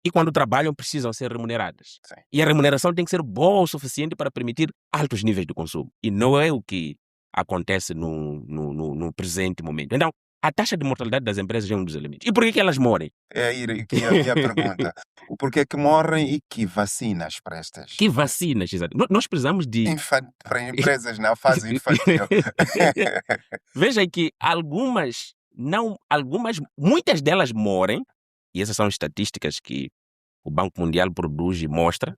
E quando trabalham, precisam ser remuneradas. Sim. E a remuneração tem que ser boa o suficiente para permitir altos níveis de consumo. E não é o que acontece no presente momento. Então, a taxa de mortalidade das empresas é um dos elementos. E por que elas morrem? É aí que é a pergunta. O porquê que morrem e que vacinas prestas? Que vacinas, exato. Nós precisamos de... Para empresas na fase infantil. Veja que muitas delas morrem, e essas são estatísticas que o Banco Mundial produz e mostra,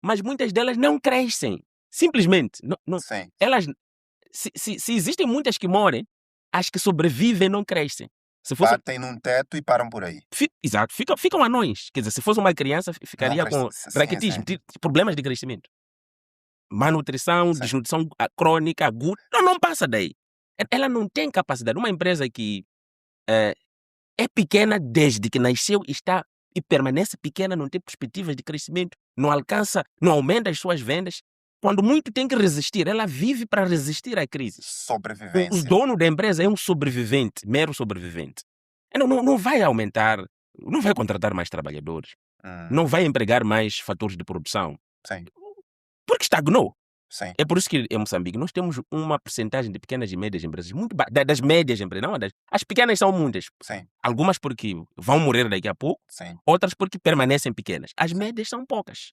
mas muitas delas não crescem. Simplesmente. Sim. Elas, se existem muitas que morrem, as que sobrevivem não crescem. Batem num teto e param por aí. Exato. Ficam anões. Quer dizer, se fosse uma criança, ficaria com raquitismo, problemas de crescimento. Malnutrição, desnutrição crônica, aguda. Não passa daí. Ela não tem capacidade. Uma empresa que é pequena desde que nasceu e permanece pequena, não tem perspectivas de crescimento, não alcança, não aumenta as suas vendas. Quando muito tem que resistir, ela vive para resistir à crise. O Sobrevivência. dono da empresa é um sobrevivente, mero sobrevivente. Não vai aumentar, não vai contratar mais trabalhadores, não vai empregar mais fatores de produção, Sim, porque estagnou. sim. É por isso que em Moçambique nós temos uma percentagem de pequenas e médias empresas muito das médias empresas, não as pequenas são muitas. Sim, Algumas porque vão morrer daqui a pouco, sim. outras porque permanecem pequenas. As médias são poucas.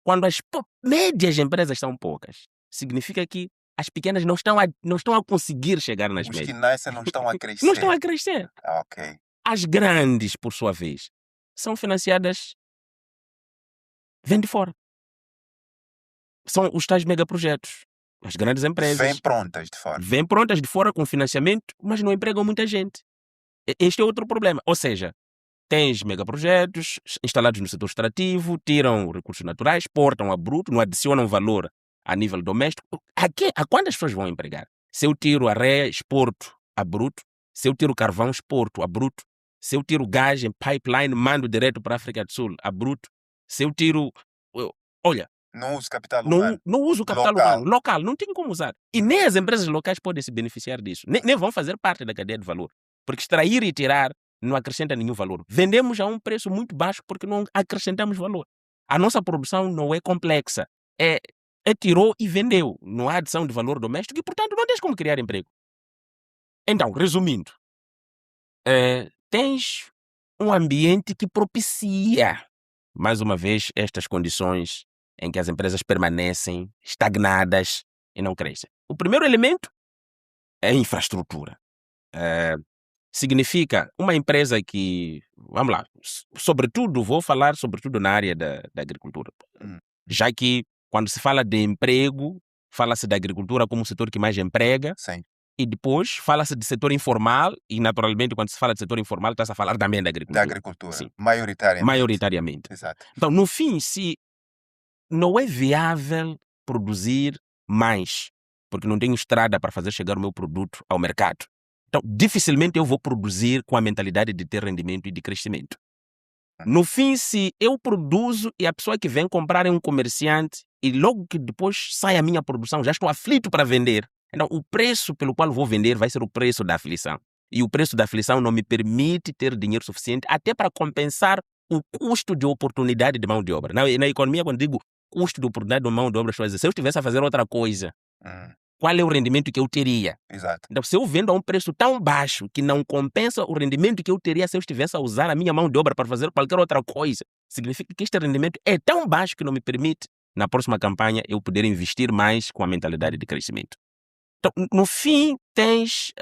Quando as médias empresas são poucas, significa que as pequenas não estão a conseguir chegar nas Os que médias. nascem não estão a crescer. Não estão a crescer. Ok. As grandes, por sua vez, são financiadas, vêm de fora. São os tais megaprojetos. As grandes empresas Vêm prontas de fora. vêm prontas de fora com financiamento, mas não empregam muita gente. Este é outro problema. Ou seja, tens megaprojetos instalados no setor extrativo, tiram recursos naturais, exportam a bruto, não adicionam valor a nível doméstico. A quantas pessoas vão empregar? Se eu tiro areia, exporto a bruto. Se eu tiro carvão, exporto a bruto. Se eu tiro gás em pipeline, mando direto para a África do Sul, a bruto. Se eu tiro... Olha, Não uso capital humano. não uso capital Local. humano. Local, não tem como usar. E nem as empresas locais podem se beneficiar disso. Nem vão fazer parte da cadeia de valor. Porque extrair e tirar não acrescenta nenhum valor. Vendemos a um preço muito baixo porque não acrescentamos valor. A nossa produção não é complexa. É tirou e vendeu. Não há adição de valor doméstico e, portanto, não tens como criar emprego. Então, resumindo, tens um ambiente que propicia, mais uma vez, estas condições em que as empresas permanecem estagnadas e não crescem. O primeiro elemento é a infraestrutura. Significa uma empresa que, vamos lá, sobretudo, vou falar sobretudo na área da agricultura. Já que quando se fala de emprego, fala-se da agricultura como o setor que mais emprega. Sim. E depois fala-se de setor informal e, naturalmente, quando se fala de setor informal, está-se a falar também da agricultura. Da agricultura. Sim. Maioritariamente. Exato. Então, no fim, se não é viável produzir mais, porque não tenho estrada para fazer chegar o meu produto ao mercado. Então, dificilmente eu vou produzir com a mentalidade de ter rendimento e de crescimento. No fim, se eu produzo e a pessoa que vem comprar é um comerciante e logo que depois sai a minha produção, já estou aflito para vender. Então, o preço pelo qual vou vender vai ser o preço da aflição. E o preço da aflição não me permite ter dinheiro suficiente até para compensar o custo de oportunidade de mão de obra. Na economia, quando digo custo de oportunidade de mão de obra, estou a dizer, se eu estivesse a fazer outra coisa, qual é o rendimento que eu teria? Exato. Então, se eu vendo a um preço tão baixo que não compensa o rendimento que eu teria se eu estivesse a usar a minha mão de obra para fazer qualquer outra coisa, significa que este rendimento é tão baixo que não me permite, na próxima campanha, eu poder investir mais com a mentalidade de crescimento. Então, no fim, tens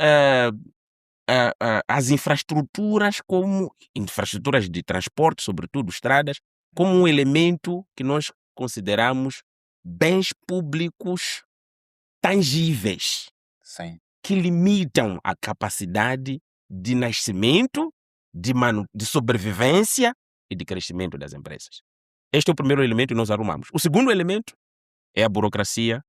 as infraestruturas como infraestruturas de transporte, sobretudo estradas, como um elemento que nós consideramos bens públicos tangíveis. Sim. Que limitam a capacidade de nascimento, de sobrevivência e de crescimento das empresas. Este é o primeiro elemento que nós arrumamos. O segundo elemento é a burocracia,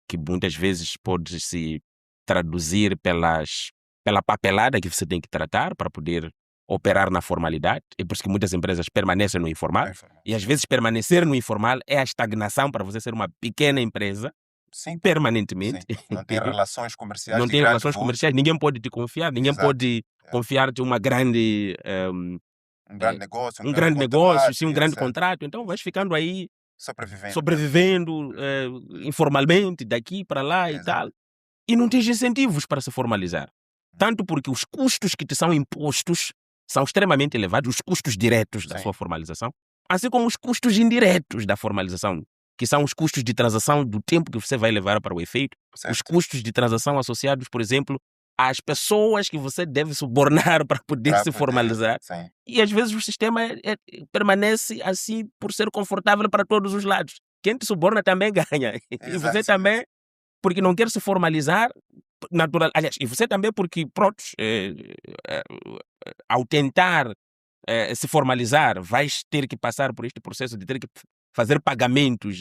que muitas vezes pode se traduzir pela papelada que você tem que tratar para poder operar na formalidade. É por isso que muitas empresas permanecem no informal. E às vezes permanecer no informal é a estagnação para você ser uma pequena empresa. Sim. Permanentemente. Sim. Não tem relações comerciais. Não tem relações comerciais, ninguém pode te confiar, ninguém pode confiar-te um grande negócio, um grande negócio, sim, um grande etc. contrato. Então vais ficando aí sobrevivendo informalmente daqui para lá e tal. E não tens incentivos para se formalizar. Tanto porque os custos que te são impostos são extremamente elevados, os custos diretos da sua formalização, assim como os custos indiretos da formalização, que são os custos de transação do tempo que você vai levar para o efeito, os custos de transação associados, por exemplo, às pessoas que você deve subornar para poder se formalizar. Sim. E às vezes o sistema permanece assim por ser confortável para todos os lados. Quem te suborna também ganha. E você também, porque não quer se formalizar, natural. Aliás, e você também porque, pronto, ao tentar se formalizar, vais ter que passar por este processo de ter que fazer pagamentos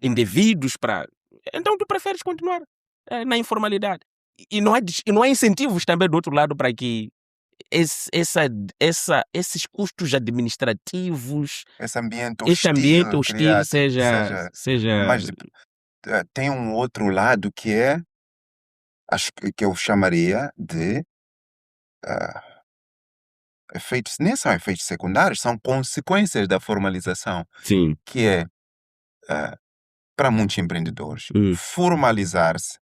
indevidos para... Então tu preferes continuar na informalidade. E não há incentivos também do outro lado para que esses custos administrativos, Esse ambiente este ambiente hostil hostil criado, seja. mas tem um outro lado que é, acho que eu chamaria de ah, efeitos, nem são efeitos secundários, são consequências da formalização, Sim. que é, para muitos empreendedores, Hum, formalizar-se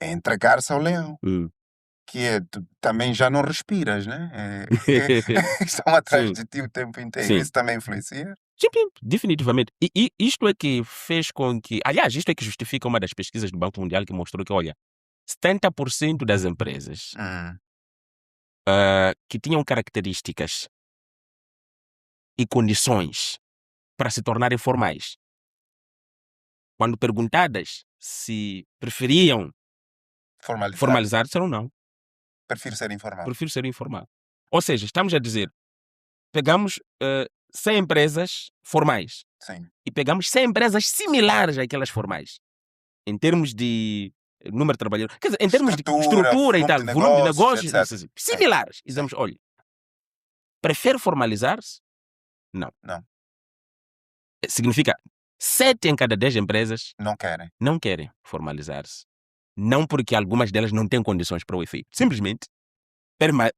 é entregar-se ao leão, hum. que é, tu também já não respiras, né? Estão atrás Sim, de ti o tempo inteiro. sim. Isso também influencia? Sim, sim, definitivamente. E isto é que fez com que. Aliás, isto é que justifica uma das pesquisas do Banco Mundial que mostrou que, olha, 70% das empresas Hum, que tinham características e condições para se tornarem formais, quando perguntadas se preferiam formalizar. formalizar, disseram não, Prefiro ser informal. prefiro ser informal. Ou seja, estamos a dizer, pegamos 100 empresas formais Sim. e pegamos 100 empresas similares àquelas formais, em termos de número de trabalhadores, quer dizer, em termos de estrutura e tal, volume de negócios, etc. similares. E Sim. dizemos, olha, prefere formalizar-se? Não. Não, Significa, 7 em cada 10 empresas não querem. não querem formalizar-se. Não porque algumas delas não têm condições para o efeito. Simplesmente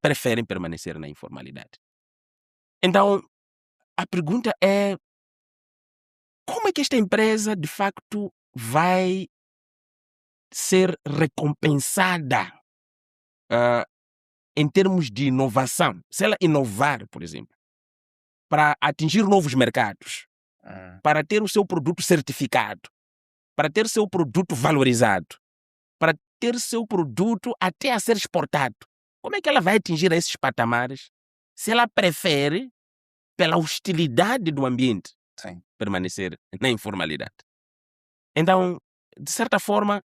preferem permanecer na informalidade. Então, a pergunta é: como é que esta empresa, de facto, vai ser recompensada em termos de inovação? Se ela inovar, por exemplo, para atingir novos mercados, para ter o seu produto certificado, para ter o seu produto valorizado, para ter o seu produto até a ser exportado, como é que ela vai atingir esses patamares se ela prefere, pela hostilidade do ambiente, Sim. permanecer na informalidade? Então, de certa forma,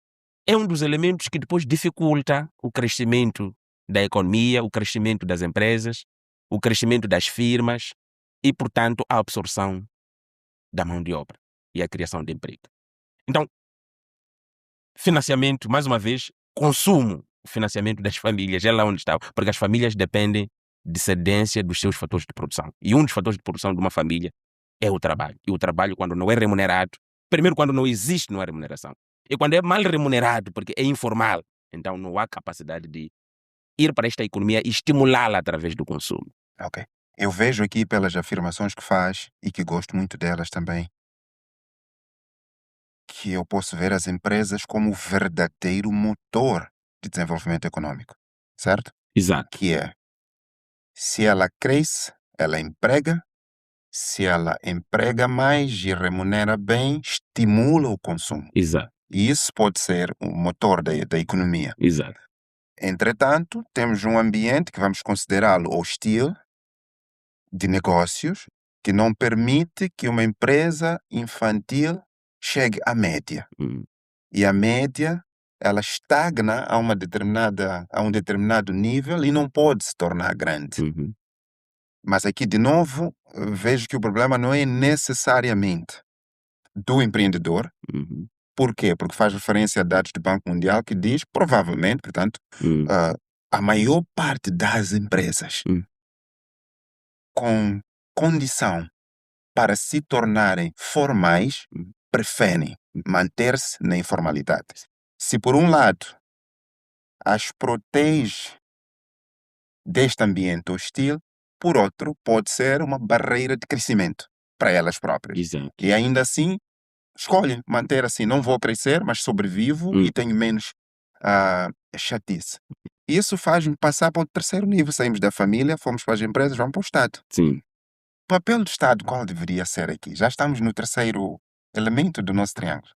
é um dos elementos que depois dificulta o crescimento da economia, o crescimento das empresas, o crescimento das firmas e, portanto, a absorção da mão de obra e a criação de emprego. Então, financiamento, mais uma vez, consumo, o financiamento das famílias, é lá onde está, porque as famílias dependem de cedência dos seus fatores de produção. E um dos fatores de produção de uma família é o trabalho. E o trabalho, quando não é remunerado, primeiro, quando não existe, não há remuneração. E quando é mal remunerado, porque é informal, então não há capacidade de ir para esta economia e estimulá-la através do consumo. Ok. Eu vejo aqui pelas afirmações que faz e que gosto muito delas também, que eu posso ver as empresas como o verdadeiro motor de desenvolvimento econômico, certo? Exato. Que é, se ela cresce, ela emprega, se ela emprega mais e remunera bem, estimula o consumo. Exato. E isso pode ser o motor da economia. Exato. Entretanto, temos um ambiente que vamos considerá-lo hostil de negócios, que não permite que uma empresa infantil chegue à média. E a média, ela estagna a um determinado nível e não pode se tornar grande. Mas aqui, de novo, vejo que o problema não é necessariamente do empreendedor. Por quê? Porque faz referência a dados do Banco Mundial que diz, provavelmente, portanto, a maior parte das empresas com condição para se tornarem formais preferem manter-se na informalidade. Se por um lado as protege deste ambiente hostil, por outro pode ser uma barreira de crescimento para elas próprias. Exato. E ainda assim escolhem manter assim, não vou crescer, mas sobrevivo e tenho menos chatice. Isso faz-me passar para o terceiro nível. Saímos da família, fomos para as empresas, vamos para o Estado. Sim. O papel do Estado qual deveria ser aqui? Já estamos no terceiro elemento do nosso triângulo.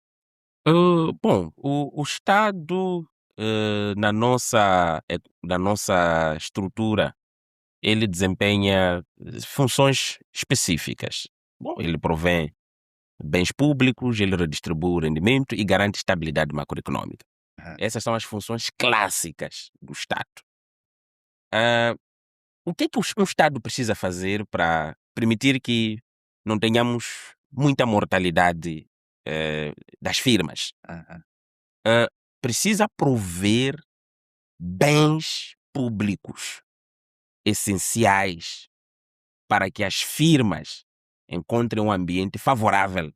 Bom, o Estado, na nossa estrutura, ele desempenha funções específicas. Bom, ele provém bens públicos, ele redistribui o rendimento e garante estabilidade macroeconômica. Essas são as funções clássicas do Estado. O que é que um Estado precisa fazer para permitir que não tenhamos muita mortalidade das firmas? Precisa prover bens públicos essenciais para que as firmas encontrem um ambiente favorável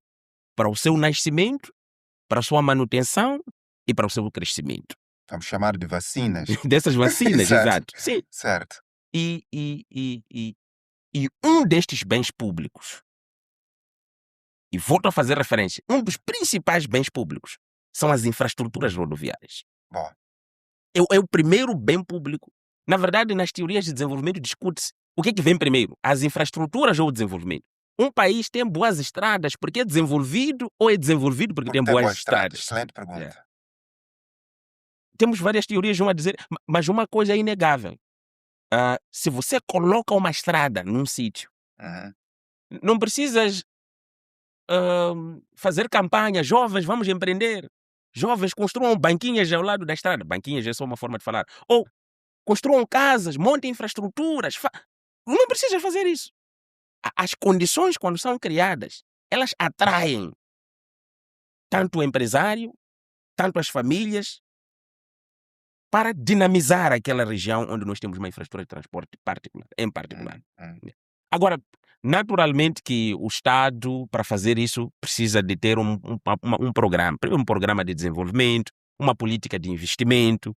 para o seu nascimento, para a sua manutenção e para o seu crescimento. Vamos chamar de vacinas. Dessas vacinas, Exato. exato. Sim. Certo. E um destes bens públicos, e volto a fazer referência, um dos principais bens públicos são as infraestruturas rodoviárias. Bom, É o primeiro bem público. Na verdade, nas teorias de desenvolvimento discute-se o que é que vem primeiro, as infraestruturas ou o desenvolvimento. Um país tem boas estradas porque é desenvolvido ou é desenvolvido porque tem boas estradas? Excelente pergunta. Yeah. Temos várias teorias a dizer, mas uma coisa é inegável. Se você coloca uma estrada num sítio, não precisas fazer campanha, jovens, vamos empreender. Jovens construam banquinhas ao lado da estrada. Banquinhas é só uma forma de falar. Ou construam casas, montem infraestruturas. Não precisas fazer isso. As condições, quando são criadas, elas atraem tanto o empresário, tanto as famílias, para dinamizar aquela região onde nós temos uma infraestrutura de transporte em particular. Agora, naturalmente que o Estado, para fazer isso, precisa de ter um programa. Primeiro, um programa de desenvolvimento, uma política de investimento,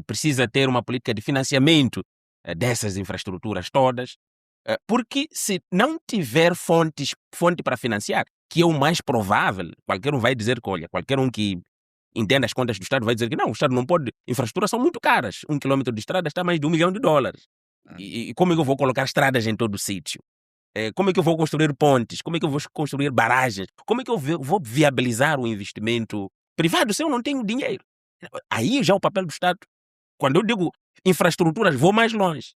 precisa ter uma política de financiamento dessas infraestruturas todas, porque se não tiver fonte para financiar, que é o mais provável, qualquer um vai dizer que, olha, qualquer um que entenda as contas do Estado vai dizer que não, o Estado não pode, infraestruturas são muito caras, 1 quilômetro de estrada está a mais de $1 milhão. E como é que eu vou colocar estradas em todo o sítio? Como é que eu vou construir pontes? Como é que eu vou construir barragens? Como é que eu vou viabilizar o investimento privado se eu não tenho dinheiro? Aí já o papel do Estado, quando eu digo infraestruturas, vou mais longe.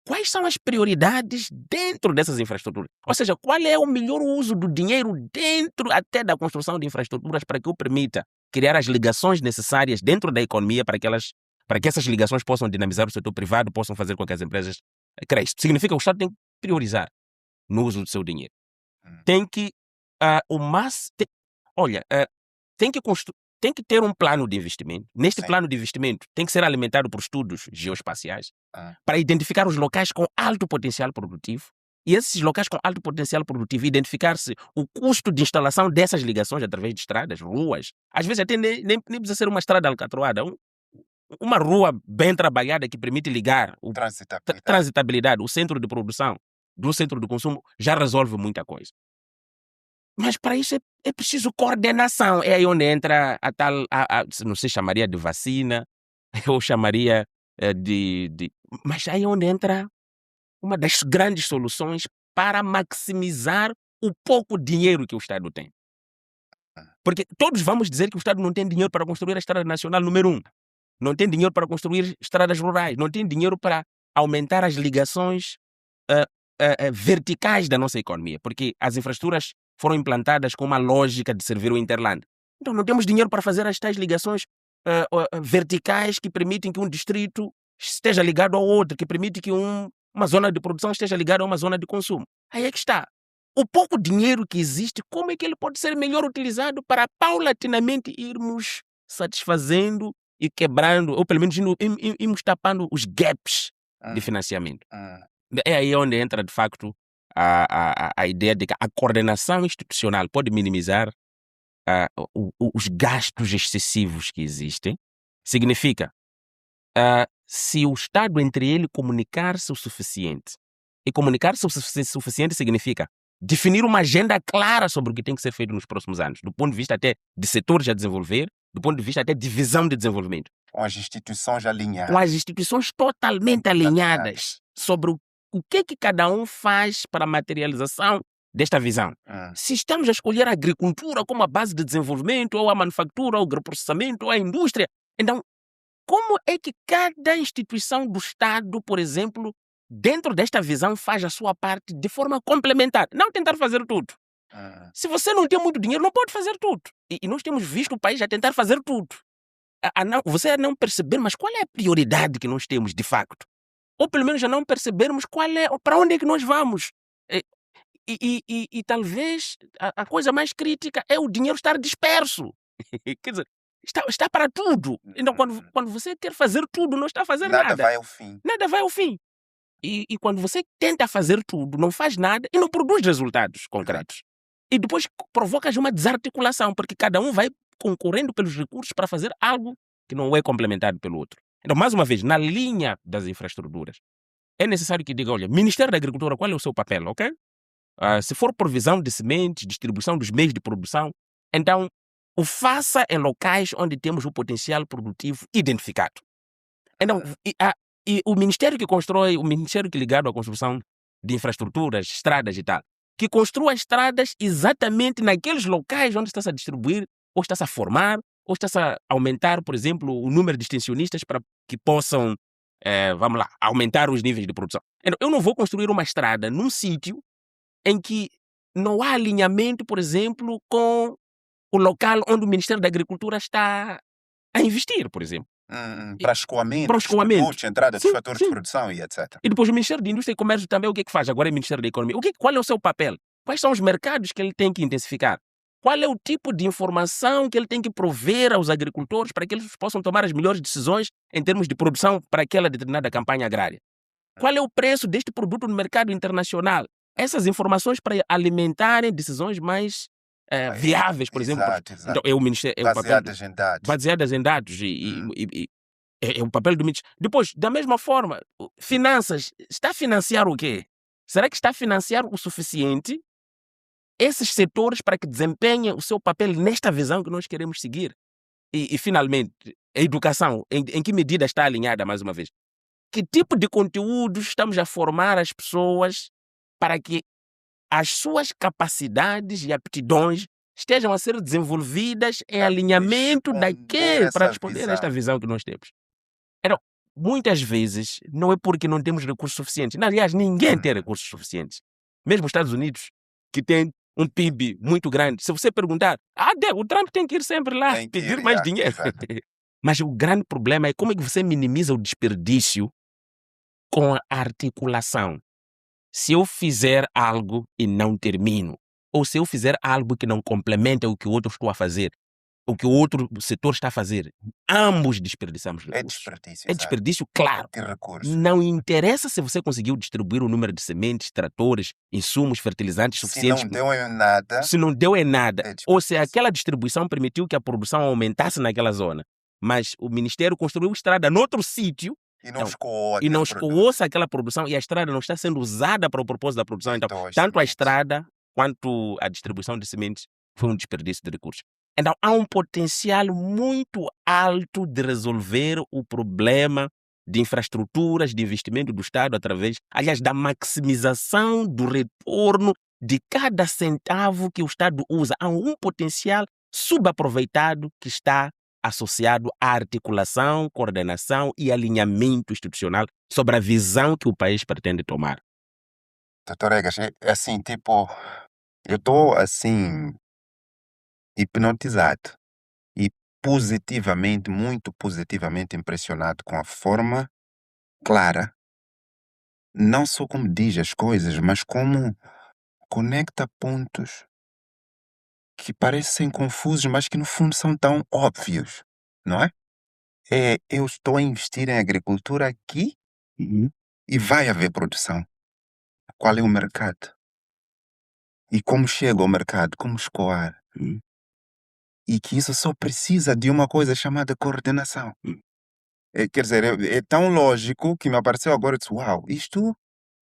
Quais são as prioridades dentro dessas infraestruturas? Ou seja, qual é o melhor uso do dinheiro dentro até da construção de infraestruturas para que eu permita criar as ligações necessárias dentro da economia para que essas ligações possam dinamizar o setor privado, possam fazer com que as empresas cresçam. Significa que o Estado tem que priorizar no uso do seu dinheiro. Tem que tem que ter um plano de investimento. Neste plano de investimento tem que ser alimentado por estudos geoespaciais para identificar os locais com alto potencial produtivo. E esses locais com alto potencial produtivo, identificar-se o custo de instalação dessas ligações através de estradas, ruas. Às vezes até nem precisa ser uma estrada alcatroada, uma rua bem trabalhada que permite ligar transitabilidade, o centro de produção do centro de consumo, já resolve muita coisa. Mas para isso é preciso coordenação. É aí onde entra a tal, não sei, chamaria de vacina, ou chamaria mas aí é onde entra uma das grandes soluções para maximizar o pouco dinheiro que o Estado tem. Porque todos vamos dizer que o Estado não tem dinheiro para construir a estrada nacional número 1. Não tem dinheiro para construir estradas rurais. Não tem dinheiro para aumentar as ligações verticais da nossa economia. Porque as infraestruturas foram implantadas com uma lógica de servir o interland. Então não temos dinheiro para fazer as tais ligações verticais que permitem que um distrito esteja ligado ao outro, que permite que uma zona de produção esteja ligada a uma zona de consumo. Aí é que está. O pouco dinheiro que existe, como é que ele pode ser melhor utilizado para paulatinamente irmos satisfazendo e quebrando, ou pelo menos irmos tapando os gaps de financiamento. É aí onde entra, de facto, a ideia de que a coordenação institucional pode minimizar os gastos excessivos que existem. Significa, se o Estado entre ele comunicar-se o suficiente, e comunicar-se o suficiente significa definir uma agenda clara sobre o que tem que ser feito nos próximos anos, do ponto de vista até de setores a desenvolver, do ponto de vista até de visão de desenvolvimento. Com as instituições alinhadas. Com as instituições totalmente alinhadas sobre o que cada um faz para a materialização desta visão. Se estamos a escolher a agricultura como a base de desenvolvimento, ou a manufatura, ou o agroprocessamento, ou a indústria, então como é que cada instituição do Estado, por exemplo, dentro desta visão faz a sua parte de forma complementar, não tentar fazer tudo. Se você não tem muito dinheiro, não pode fazer tudo. E nós temos visto o país a tentar fazer tudo. Você a não perceber, mas qual é a prioridade que nós temos de facto? Ou pelo menos a não percebermos para onde é que nós vamos. E talvez a coisa mais crítica é o dinheiro estar disperso. Quer dizer, está para tudo. Então, quando você quer fazer tudo, não está a fazer Nada nada. vai ao fim. Nada vai ao fim. E quando você tenta fazer tudo, não faz nada e não produz resultados concretos. E depois provocas uma desarticulação, porque cada um vai concorrendo pelos recursos para fazer algo que não é complementado pelo outro. Então, mais uma vez, na linha das infraestruturas, é necessário que diga, olha, Ministério da Agricultura, qual é o seu papel, ok? Se for provisão de sementes, distribuição dos meios de produção, então o faça em locais onde temos o potencial produtivo identificado. Então, e o Ministério que constrói, o Ministério que é ligado à construção de infraestruturas, estradas e tal, que construa estradas exatamente naqueles locais onde está-se a distribuir, ou está-se a formar, ou está-se a aumentar, por exemplo, o número de extensionistas para que possam, vamos lá, aumentar os níveis de produção. Então, eu não vou construir uma estrada num sítio em que não há alinhamento, por exemplo, com o local onde o Ministério da Agricultura está a investir, por exemplo. Para escoamento, Para o dos escoamento. produtos, entrada dos Sim, fatores de sim. produção e etc. E depois o Ministério de Indústria e Comércio também, o que é que faz? Agora é o Ministério da Economia. Qual é o seu papel? Quais são os mercados que ele tem que intensificar? Qual é o tipo de informação que ele tem que prover aos agricultores para que eles possam tomar as melhores decisões em termos de produção para aquela determinada campanha agrária? Qual é o preço deste produto no mercado internacional? Essas informações para alimentarem decisões mais viáveis, por exemplo. Exato. Então, é o Ministério, é o papel Baseadas em dados. e é o papel do Ministério. Depois, da mesma forma, finanças, está a financiar o quê? Será que está a financiar o suficiente esses setores para que desempenhem o seu papel nesta visão que nós queremos seguir? E finalmente, a educação, em que medida está alinhada, mais uma vez? Que tipo de conteúdos estamos a formar as pessoas para que as suas capacidades e aptidões estejam a ser desenvolvidas em alinhamento para responder a esta visão que nós temos? Então, muitas vezes, não é porque não temos recursos suficientes. Aliás, ninguém tem recursos suficientes. Mesmo os Estados Unidos, que tem um PIB muito grande, se você perguntar, o Trump tem que ir sempre lá pedir mais dinheiro. Mas o grande problema é como é que você minimiza o desperdício com a articulação. Se eu fizer algo e não termino, ou se eu fizer algo que não complementa o que o outro estou a fazer, o que o outro setor está a fazer, ambos desperdiçamos recursos. É desperdício, claro. De recursos. Não interessa se você conseguiu distribuir o número de sementes, tratores, insumos, fertilizantes suficientes. Se não deu em nada. Se não deu em nada. Ou se aquela distribuição permitiu que a produção aumentasse naquela zona. Mas o Ministério construiu estrada noutro sítio e não escoou-se aquela produção e a estrada não está sendo usada para o propósito da produção. Então, tanto a estrada quanto a distribuição de sementes foi um desperdício de recursos. Então, há um potencial muito alto de resolver o problema de infraestruturas, de investimento do Estado através, aliás, da maximização do retorno de cada centavo que o Estado usa. Há um potencial subaproveitado que está associado à articulação, coordenação e alinhamento institucional sobre a visão que o país pretende tomar. Doutor Egas, é assim, tipo, eu estou assim hipnotizado e positivamente, muito positivamente impressionado com a forma clara, não só como diz as coisas, mas como conecta pontos que parecem confusos, mas que no fundo são tão óbvios, não é? Eu estou a investir em agricultura aqui e vai haver produção. Qual é o mercado? E como chego ao mercado? Como escoar? E que isso só precisa de uma coisa chamada coordenação. Quer dizer, é tão lógico que me apareceu agora e disse, uau, isto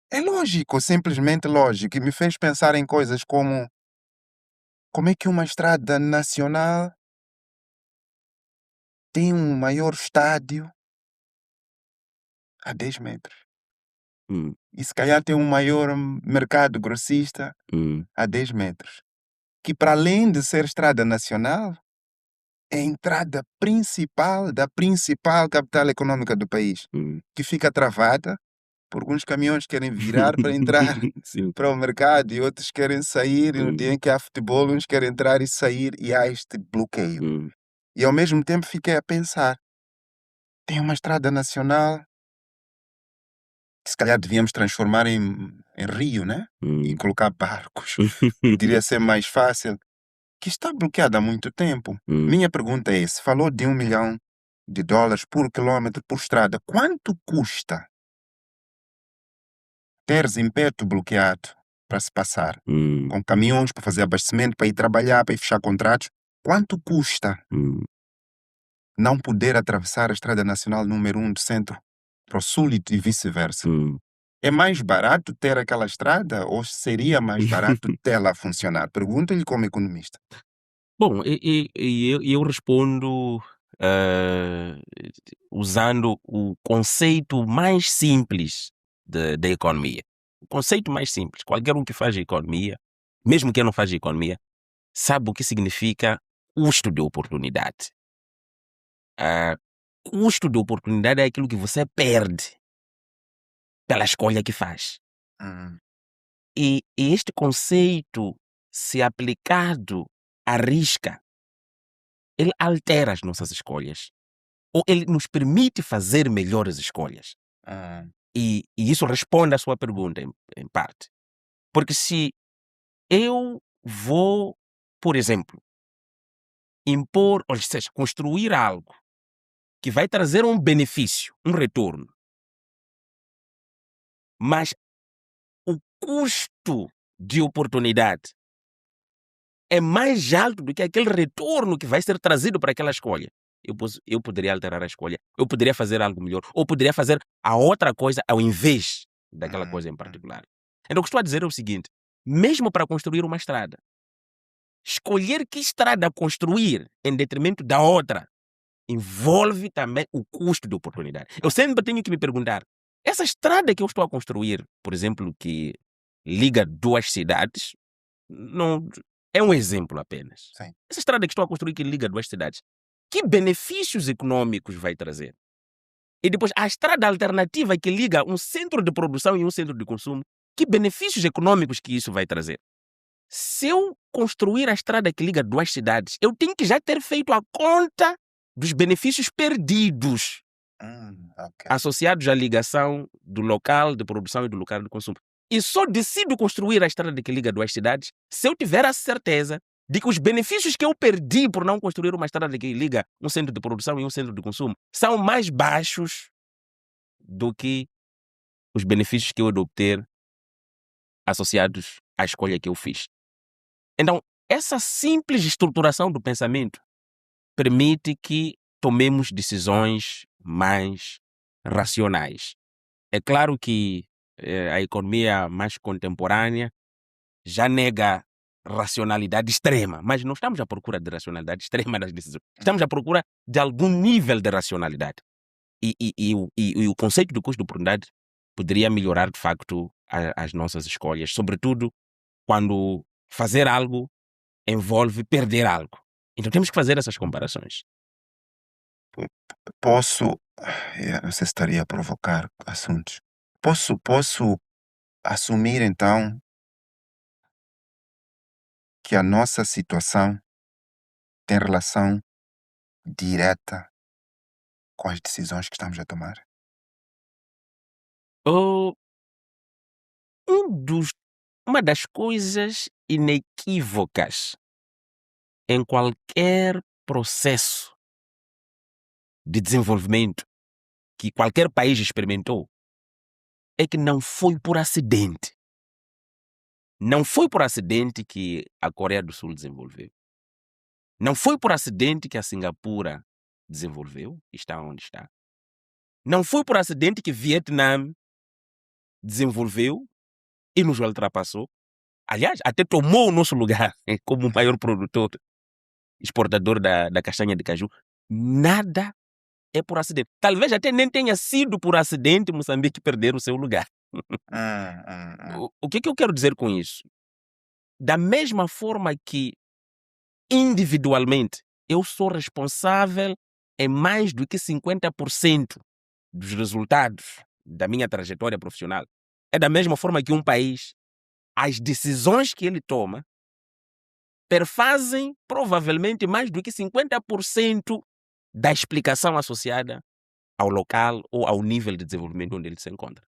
é lógico, simplesmente lógico. E me fez pensar em coisas como é que uma estrada nacional tem um maior estádio a 10 metros. E se calhar tem um maior mercado grossista a 10 metros. Que para além de ser estrada nacional, é a entrada principal da principal capital econômica do país, que fica travada por alguns caminhões que querem virar para entrar para o mercado e outros querem sair e no dia em que há futebol, uns querem entrar e sair e há este bloqueio. E ao mesmo tempo fiquei a pensar, tem uma estrada nacional que se calhar devíamos transformar em rio, né? E colocar barcos. Diria ser mais fácil. que está bloqueada há muito tempo. Hum, Minha pergunta é: se falou de $1 milhão por quilômetro por estrada, quanto custa ter Zimpeto bloqueado para se passar? hum, Com caminhões para fazer abastecimento, para ir trabalhar, para ir fechar contratos. Quanto custa hum, não poder atravessar a Estrada Nacional número 1 do centro para o sul e vice-versa? hum. É mais barato ter aquela estrada ou seria mais barato tê-la a funcionar? Pergunta-lhe como economista. Bom, eu respondo usando o conceito mais simples da economia. O conceito mais simples. Qualquer um que faz economia, mesmo quem não faz economia, sabe o que significa custo de oportunidade. Ah, custo de oportunidade é aquilo que você perde pela escolha que faz. Hum, E este conceito, se aplicado à risca, ele altera as nossas escolhas. Ou ele nos permite fazer melhores escolhas. hum, E isso responde à sua pergunta, em parte. Porque se eu vou, por exemplo, impor, ou seja, construir algo que vai trazer um benefício, um retorno, mas o custo de oportunidade é mais alto do que aquele retorno que vai ser trazido para aquela escolha. Eu poderia alterar a escolha, eu poderia fazer algo melhor, ou poderia fazer a outra coisa ao invés daquela hum, coisa em hum. particular. Então, o que estou a dizer é o seguinte: mesmo para construir uma estrada, escolher que estrada construir em detrimento da outra envolve também o custo de oportunidade. Eu sempre tenho que me perguntar: essa estrada que eu estou a construir, por exemplo, que liga duas cidades, não é um exemplo apenas. Sim. Essa estrada que estou a construir que liga duas cidades, que benefícios econômicos vai trazer? E depois a estrada alternativa que liga um centro de produção e um centro de consumo, que benefícios econômicos que isso vai trazer? Se eu construir a estrada que liga duas cidades, eu tenho que já ter feito a conta dos benefícios perdidos Ok. associados à ligação do local de produção e do local de consumo. E só decido construir a estrada que liga duas cidades se eu tiver a certeza de que os benefícios que eu perdi por não construir uma estrada que liga um centro de produção e um centro de consumo são mais baixos do que os benefícios que eu vou obter associados à escolha que eu fiz. Então, essa simples estruturação do pensamento permite que tomemos decisões mais racionais. É claro que a economia mais contemporânea já nega racionalidade extrema, mas não estamos à procura de racionalidade extrema das decisões. Estamos à procura de algum nível de racionalidade. E o conceito do custo de oportunidade poderia melhorar, de facto, as nossas escolhas, sobretudo quando fazer algo envolve perder algo. Então temos que fazer essas comparações. Posso. Não sei se estaria a provocar assuntos. Posso assumir então que a nossa situação tem relação direta com as decisões que estamos a tomar? Oh, uma das coisas inequívocas em qualquer processo de desenvolvimento que qualquer país experimentou é que não foi por acidente. Não foi por acidente que a Coreia do Sul desenvolveu. Não foi por acidente que a Singapura desenvolveu e está onde está. Não foi por acidente que Vietnã desenvolveu e nos ultrapassou. Aliás, até tomou o nosso lugar como o maior produtor, exportador da castanha de caju. Nada é por acidente. Talvez até nem tenha sido por acidente Moçambique perder o seu lugar. O que eu quero dizer com isso? Da mesma forma que individualmente eu sou responsável em mais do que 50% dos resultados da minha trajetória profissional, é da mesma forma que um país, as decisões que ele toma perfazem provavelmente mais do que 50% da explicação associada ao local ou ao nível de desenvolvimento onde ele se encontra.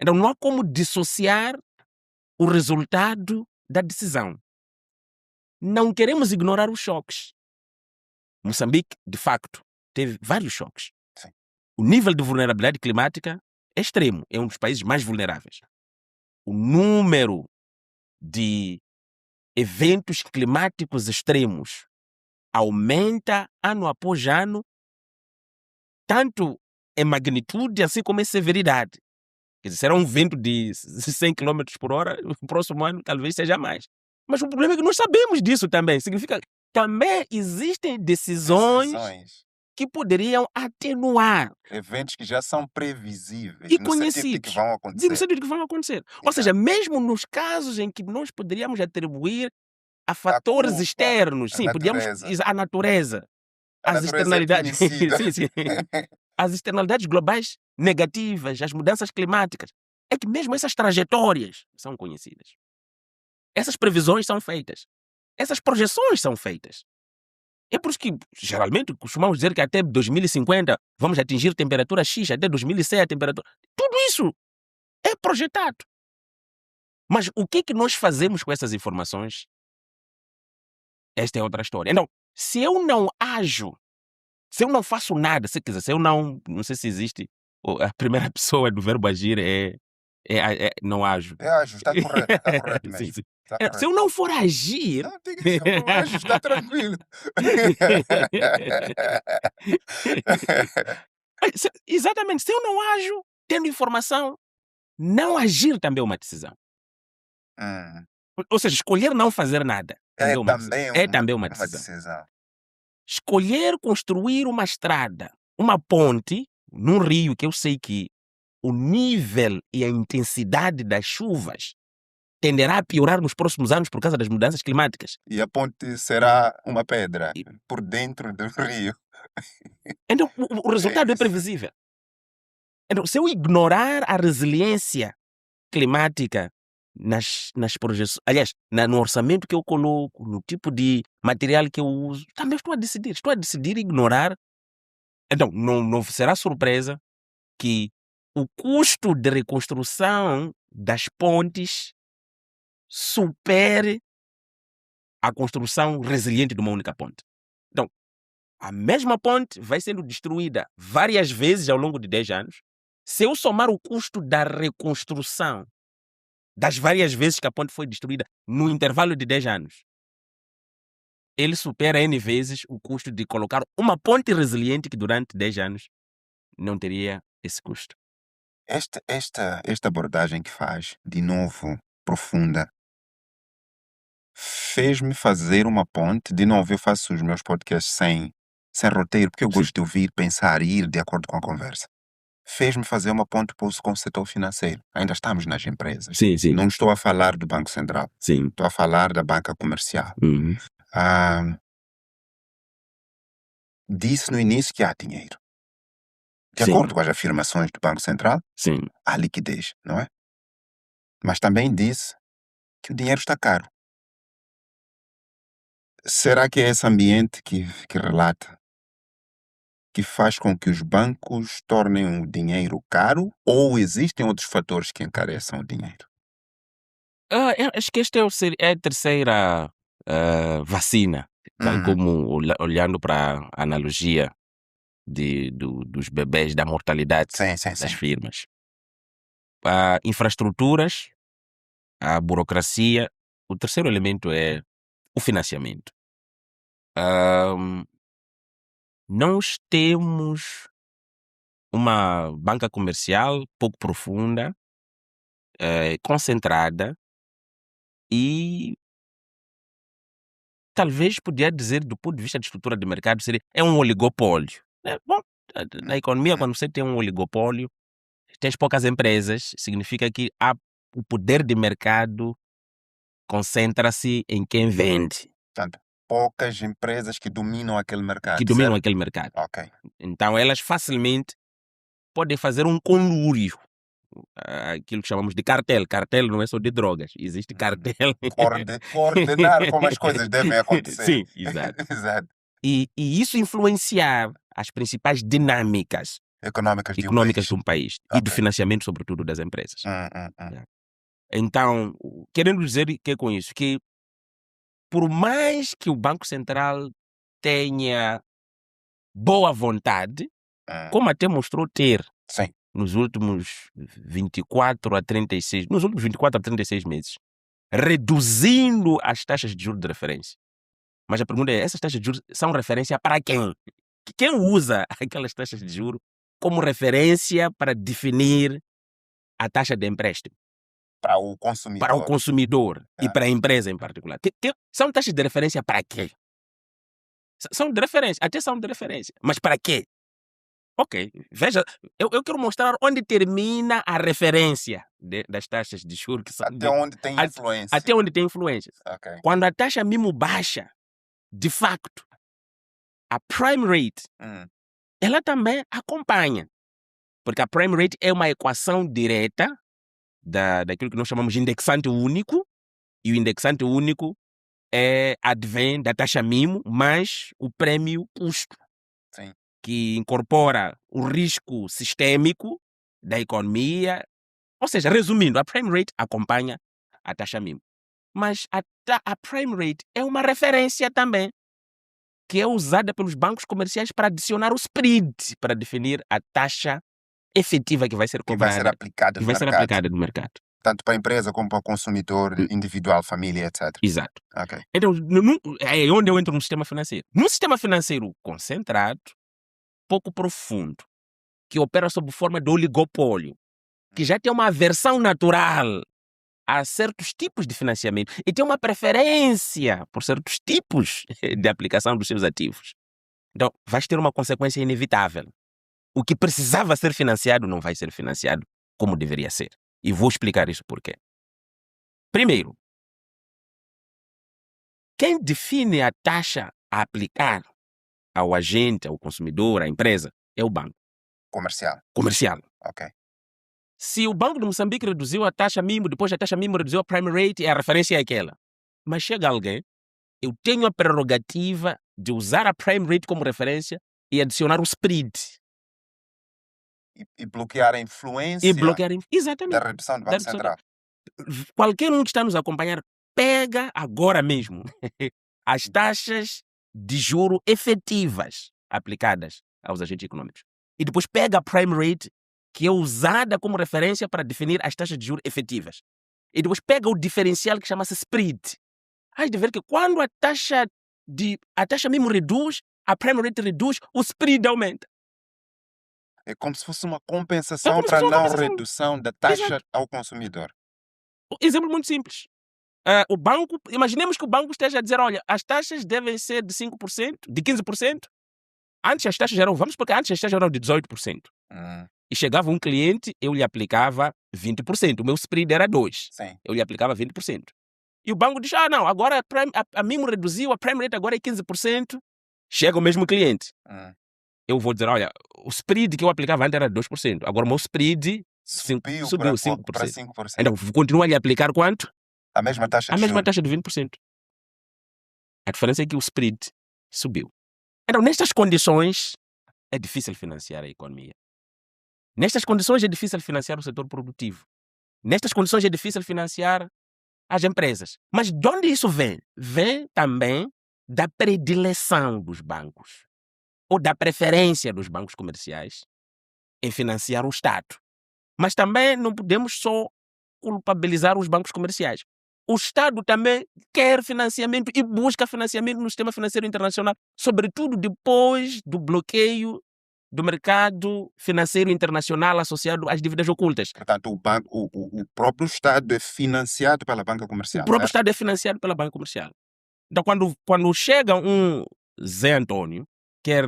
Então não há como dissociar o resultado da decisão. não queremos ignorar os choques. Moçambique, de facto, teve vários choques. Sim. O nível de vulnerabilidade climática é extremo, é um dos países mais vulneráveis. O número de eventos climáticos extremos aumenta ano após ano, tanto em magnitude assim como em severidade. Quer dizer, será um vento de 100 km por hora, no próximo ano talvez seja mais. Mas o problema é que nós sabemos disso também. Significa que também existem decisões que poderiam atenuar. Eventos que já são previsíveis, E no sentido de que conhecidos. vão acontecer. No sentido de que vão acontecer. Ou seja, mesmo nos casos em que nós poderíamos atribuir a fatores culpa, externos, a sim, podíamos natureza. a natureza, A as natureza é externalidades, conhecida. sim, sim. As externalidades globais negativas, as mudanças climáticas, é que mesmo essas trajetórias são conhecidas. Essas previsões são feitas. Essas projeções são feitas. É por isso que, geralmente, costumamos dizer que até 2050 vamos atingir temperatura X, até 2100 a temperatura... Tudo isso é projetado. Mas o que é que nós fazemos com essas informações? Esta é outra história. Então, se eu não ajo, se eu não faço nada, se quiser, se eu não sei se existe, a primeira pessoa do verbo agir não ajo. É ajo, está correto mesmo. Sim, sim. Está Se correto. eu não for agir... Não, diga isso, não ajo, está tranquilo. Exatamente, se eu não ajo tendo informação, não agir também é uma decisão. Ou seja, escolher não fazer nada também é uma decisão. É também uma decisão. Escolher construir uma estrada, uma ponte, num rio que eu sei que o nível e a intensidade das chuvas tenderá a piorar nos próximos anos por causa das mudanças climáticas. E a ponte será uma pedra por dentro do rio. Então, o resultado é previsível. Então, se eu ignorar a resiliência climática nas projeções, aliás, no orçamento que eu coloco, no tipo de material que eu uso, também estou a decidir ignorar. Então, não será surpresa que o custo de reconstrução das pontes supere a construção resiliente de uma única ponte. Então, a mesma ponte vai sendo destruída várias vezes ao longo de 10 anos. Se eu somar o custo da reconstrução das várias vezes que a ponte foi destruída no intervalo de 10 anos, ele supera N vezes o custo de colocar uma ponte resiliente que durante 10 anos não teria esse custo. Esta abordagem que faz, de novo, profunda, fez-me fazer uma ponte. De novo, eu faço os meus podcasts sem roteiro, porque eu gosto de ouvir, pensar e ir de acordo com a conversa. Fez-me fazer uma ponte com o setor financeiro. Ainda estamos nas empresas. Sim, sim. Não estou a falar do Banco Central. Sim. Estou a falar da banca comercial. Uhum. Disse no início que há dinheiro. De Sim. acordo com as afirmações do Banco Central, Sim. há liquidez, não é? Mas também disse que o dinheiro está caro. Será que é esse ambiente que relata que faz com que os bancos tornem o dinheiro caro, ou existem outros fatores que encareçam o dinheiro? Eu acho que esta é a terceira vacina, tal como olhando para a analogia dos bebês, da mortalidade das firmas. Infraestruturas, a burocracia. O terceiro elemento é o financiamento. Nós temos uma banca comercial pouco profunda, concentrada, e talvez podia dizer, do ponto de vista de estrutura de mercado, é um oligopólio. Bom, na economia, quando você tem um oligopólio, tens poucas empresas, significa que o poder de mercado concentra-se em quem vende. Portanto, poucas empresas que dominam aquele mercado. Okay. Então, elas facilmente podem fazer um conluio. Aquilo que chamamos de cartel. Cartel não é só de drogas, existe cartel. Coordenar como as coisas devem acontecer. Sim, exato. Exato. E isso influenciar as principais dinâmicas econômicas de um país e do financiamento, sobretudo, das empresas. Yeah. Então, querendo dizer que é com isso, que por mais que o Banco Central tenha boa vontade, como até mostrou ter Sim. nos últimos 24 a 36 meses, reduzindo as taxas de juros de referência. Mas a pergunta é, essas taxas de juros são referência para quem? Quem usa aquelas taxas de juros como referência para definir a taxa de empréstimo? Para o consumidor. Para o consumidor e para a empresa em particular. São taxas de referência para quê? São de referência, até são de referência. Mas para quê? Ok, veja, eu quero mostrar onde termina a referência das taxas de juros. Que são Até onde tem influência. Até onde tem influência. Okay. Quando a taxa mínima baixa, de facto, a prime rate, ela também acompanha. Porque a prime rate é uma equação direta daquilo que nós chamamos de indexante único, e o indexante único advém da taxa mínima mais o prêmio custo. Sim. Que incorpora o risco sistêmico da economia. Ou seja, resumindo, a prime rate acompanha a taxa mínima. Mas a prime rate é uma referência também, que é usada pelos bancos comerciais para adicionar o spread, para definir a taxa efetiva que vai ser cobrada. Que vai ser aplicada no mercado. Tanto para a empresa como para o consumidor individual, família, etc. Exato. Okay. Então, é onde eu entro no sistema financeiro. Num sistema financeiro concentrado, pouco profundo, que opera sob forma de oligopólio, que já tem uma aversão natural a certos tipos de financiamento e tem uma preferência por certos tipos de aplicação dos seus ativos. Então, vais ter uma consequência inevitável. O que precisava ser financiado não vai ser financiado como deveria ser. E vou explicar isso por quê. Primeiro, quem define a taxa a aplicar ao agente, ao consumidor, à empresa, é o banco. Comercial. Ok. Se o Banco de Moçambique reduziu a taxa mínima, depois a taxa mínima reduziu a prime rate, a referência é aquela. Mas chega alguém, eu tenho a prerrogativa de usar a prime rate como referência e adicionar o spread. E bloquear a influência exatamente, da redução do Banco Central. Qualquer um que está nos acompanhar, pega agora mesmo as taxas de juro efetivas aplicadas aos agentes econômicos. E depois pega a prime rate, que é usada como referência para definir as taxas de juros efetivas. E depois pega o diferencial que chama-se spread. Hás de ver que quando a taxa mínima reduz, a prime rate reduz, o spread aumenta. É como se fosse uma compensação para a não redução da taxa ao consumidor. Exemplo muito simples. O banco, imaginemos que o banco esteja a dizer, olha, as taxas devem ser de 5%, de 15%. Antes as taxas eram de 18%. E chegava um cliente, eu lhe aplicava 20%. O meu spread era 2%. Sim. Eu lhe aplicava 20%. E o banco diz, não, agora a mínimo reduziu, a prime rate agora é 15%. Chega o mesmo cliente. Eu vou dizer, olha, o spread que eu aplicava antes era 2%. Agora o meu spread subiu 5%. Para 5%. Então, continua a lhe aplicar quanto? A mesma taxa de mesma taxa de 20%. A diferença é que o spread subiu. Então, nestas condições, é difícil financiar a economia. Nestas condições, é difícil financiar o setor produtivo. Nestas condições, é difícil financiar as empresas. Mas de onde isso vem? Vem também da predileção dos bancos ou da preferência dos bancos comerciais em financiar o Estado. Mas também não podemos só culpabilizar os bancos comerciais. O Estado também quer financiamento e busca financiamento no sistema financeiro internacional, sobretudo depois do bloqueio do mercado financeiro internacional associado às dívidas ocultas. Portanto, o próprio Estado é financiado pela banca comercial. O próprio Estado é financiado pela banca comercial. Então, quando chega um Zé Antônio, quer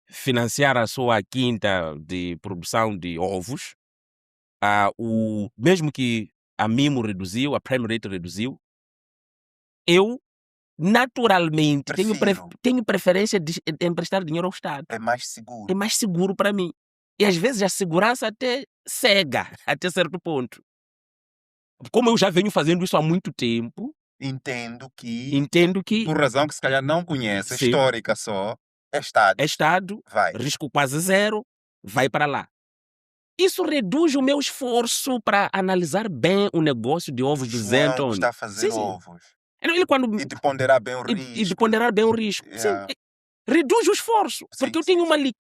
financiar a sua quinta de produção de ovos, mesmo que a mimo reduziu, a prime rate reduziu, eu naturalmente tenho preferência de emprestar dinheiro ao Estado. É mais seguro. É mais seguro para mim. E às vezes a segurança até cega, até certo ponto. Como eu já venho fazendo isso há muito tempo, entendo que por razão que se calhar não conhece, histórica só, é Estado, risco quase zero, vai para lá. Isso reduz o meu esforço para analisar bem o negócio de ovos do Zé Antônio. Está a fazer ovos. Então, ele quando E de ponderar bem o e risco. de ponderar bem o risco. Sim, Yeah. reduz o esforço. Sim, Porque eu sim, tenho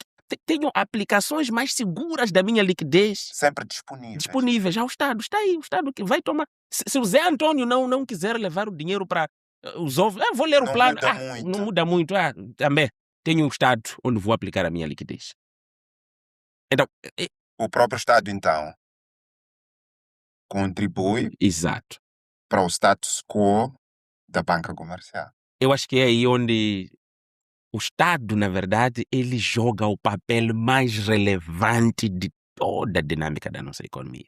tenho aplicações mais seguras da minha liquidez sempre disponíveis. disponíveis ao Estado. Está aí, o Estado que vai tomar. Se o Zé Antônio não quiser levar o dinheiro para os ovos, vou ler o Não plano. muda muito. Não muda muito. Também tenho um Estado onde vou aplicar a minha liquidez. Então, O próprio Estado, então, contribui exato. para o status quo da banca comercial. Eu acho que é aí onde o Estado, na verdade, ele joga o papel mais relevante de toda a dinâmica da nossa economia.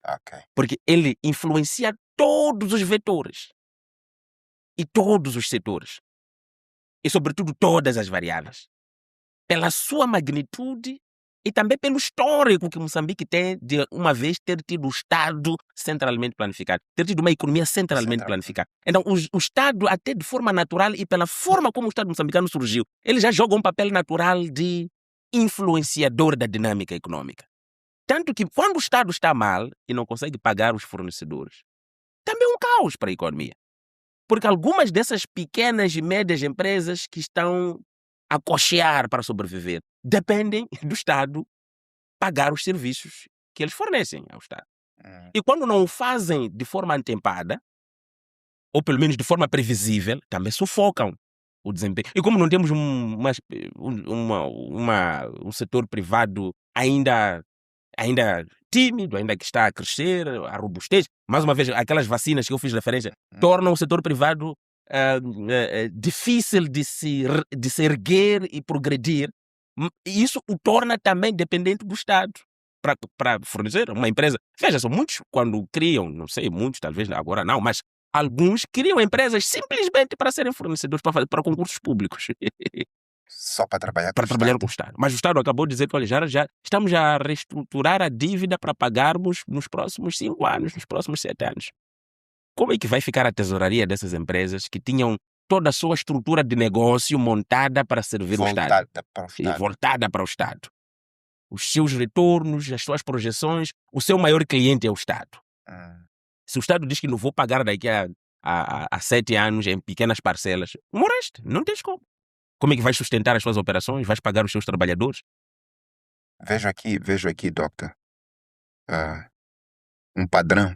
Ok. Porque ele influencia todos os vetores e todos os setores. E, sobretudo, todas as variáveis. Pela sua magnitude e também pelo histórico que Moçambique tem de uma vez ter tido o Estado centralmente planificado, ter tido uma economia centralmente planificada. Então, o Estado, até de forma natural e pela forma como o Estado moçambicano surgiu, ele já joga um papel natural de influenciador da dinâmica econômica. Tanto que, quando o Estado está mal e não consegue pagar os fornecedores, também é um caos para a economia. Porque algumas dessas pequenas e médias empresas que estão a cochear para sobreviver dependem do Estado pagar os serviços que eles fornecem ao Estado. E quando não o fazem de forma antempada, ou pelo menos de forma previsível, também sufocam o desempenho. E como não temos um setor privado ainda tímido, ainda que está a crescer, a robustez, mais uma vez, aquelas vacinas que eu fiz referência tornam o setor privado difícil de se erguer e progredir. E isso o torna também dependente do Estado para fornecer uma empresa. Veja só, muitos quando criam, não sei, muitos talvez agora não, mas alguns criam empresas simplesmente para serem fornecedores para concursos públicos. Só para trabalhar com Para o trabalhar Estado. com o Estado. Mas o Estado acabou de dizer que, olha, já estamos a reestruturar a dívida para pagarmos nos próximos 5 anos, nos próximos 7 anos. Como é que vai ficar a tesouraria dessas empresas que tinham toda a sua estrutura de negócio montada para servir o Estado? Voltada para o E Estado. voltada para o Estado. Os seus retornos, as suas projeções, o seu maior cliente é o Estado. Se o Estado diz que não vou pagar daqui a 7 anos em pequenas parcelas, morreste, não tens como. Como é que vais sustentar as suas operações? Vais pagar os seus trabalhadores? Vejo aqui, doctor, um padrão.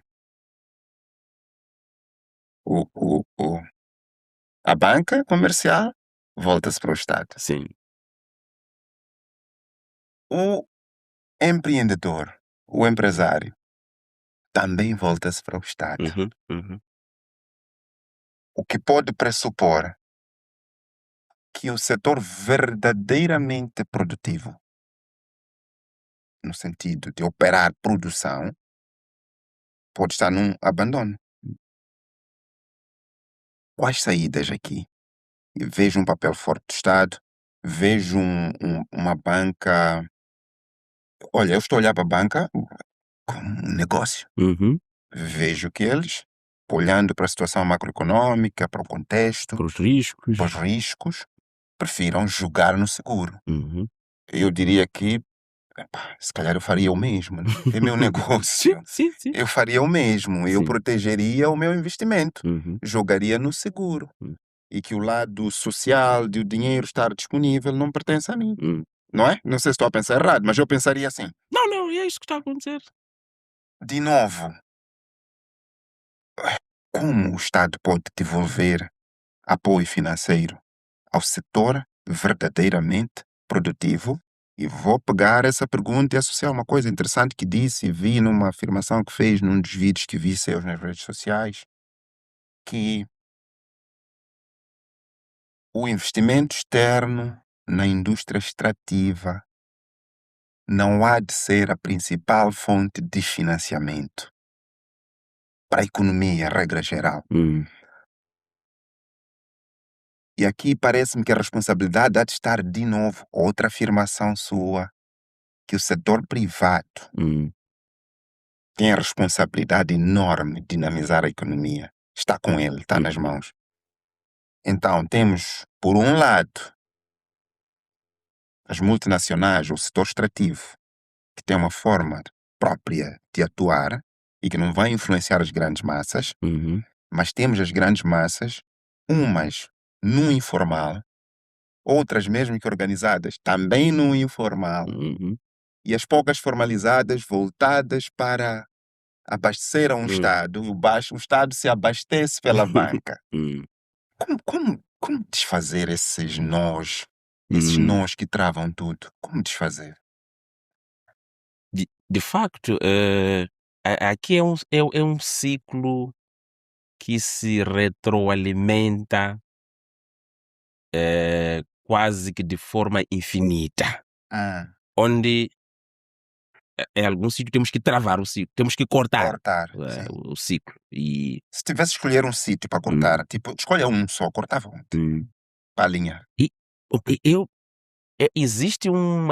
A banca comercial volta-se para o Estado. Sim. O empreendedor, o empresário, também volta-se para o Estado. O que pode pressupor que o setor verdadeiramente produtivo, no sentido de operar produção, pode estar num abandono. Quais saídas aqui? Eu vejo um papel forte do Estado, vejo uma banca. Olha, eu estou a olhar para a banca como um negócio. Vejo que eles, olhando para a situação macroeconômica, para o contexto, Para os riscos. prefiram jogar no seguro. Eu diria que, se calhar eu faria o mesmo, né? É meu negócio. Sim. Eu faria o mesmo. Eu Sim. protegeria o meu investimento. Jogaria no seguro. E que o lado social de o dinheiro estar disponível não pertence a mim. Não é? Não sei se estou a pensar errado, mas eu pensaria assim. Não, é isso que está a acontecer. De novo, como o Estado pode devolver apoio financeiro ao setor verdadeiramente produtivo? E vou pegar essa pergunta e associar uma coisa interessante que disse e vi numa afirmação que fez num dos vídeos que vi seus nas redes sociais, que o investimento externo na indústria extrativa não há de ser a principal fonte de financiamento para a economia, regra geral. E aqui parece-me que a responsabilidade há de estar de novo, outra afirmação sua, que o setor privado tem a responsabilidade enorme de dinamizar a economia. Está com ele, está nas mãos. Então, temos, por um lado, as multinacionais, o setor extrativo, que tem uma forma própria de atuar e que não vai influenciar as grandes massas. Mas temos as grandes massas, umas no informal, outras mesmo que organizadas também no informal, Uhum. e as poucas formalizadas voltadas para abastecer a um Hum. Estado, o Estado se abastece pela banca. Hum. Como desfazer esses nós Hum. que travam tudo? Como desfazer? De facto, aqui é um ciclo que se retroalimenta quase que de forma infinita, Ah, onde em algum sítio temos que travar o ciclo, temos que cortar cortar, sim. o ciclo. E, Se tivesse que escolher um sítio para cortar, tipo, escolha um só, cortava onde? Para alinhar. e eu, existe um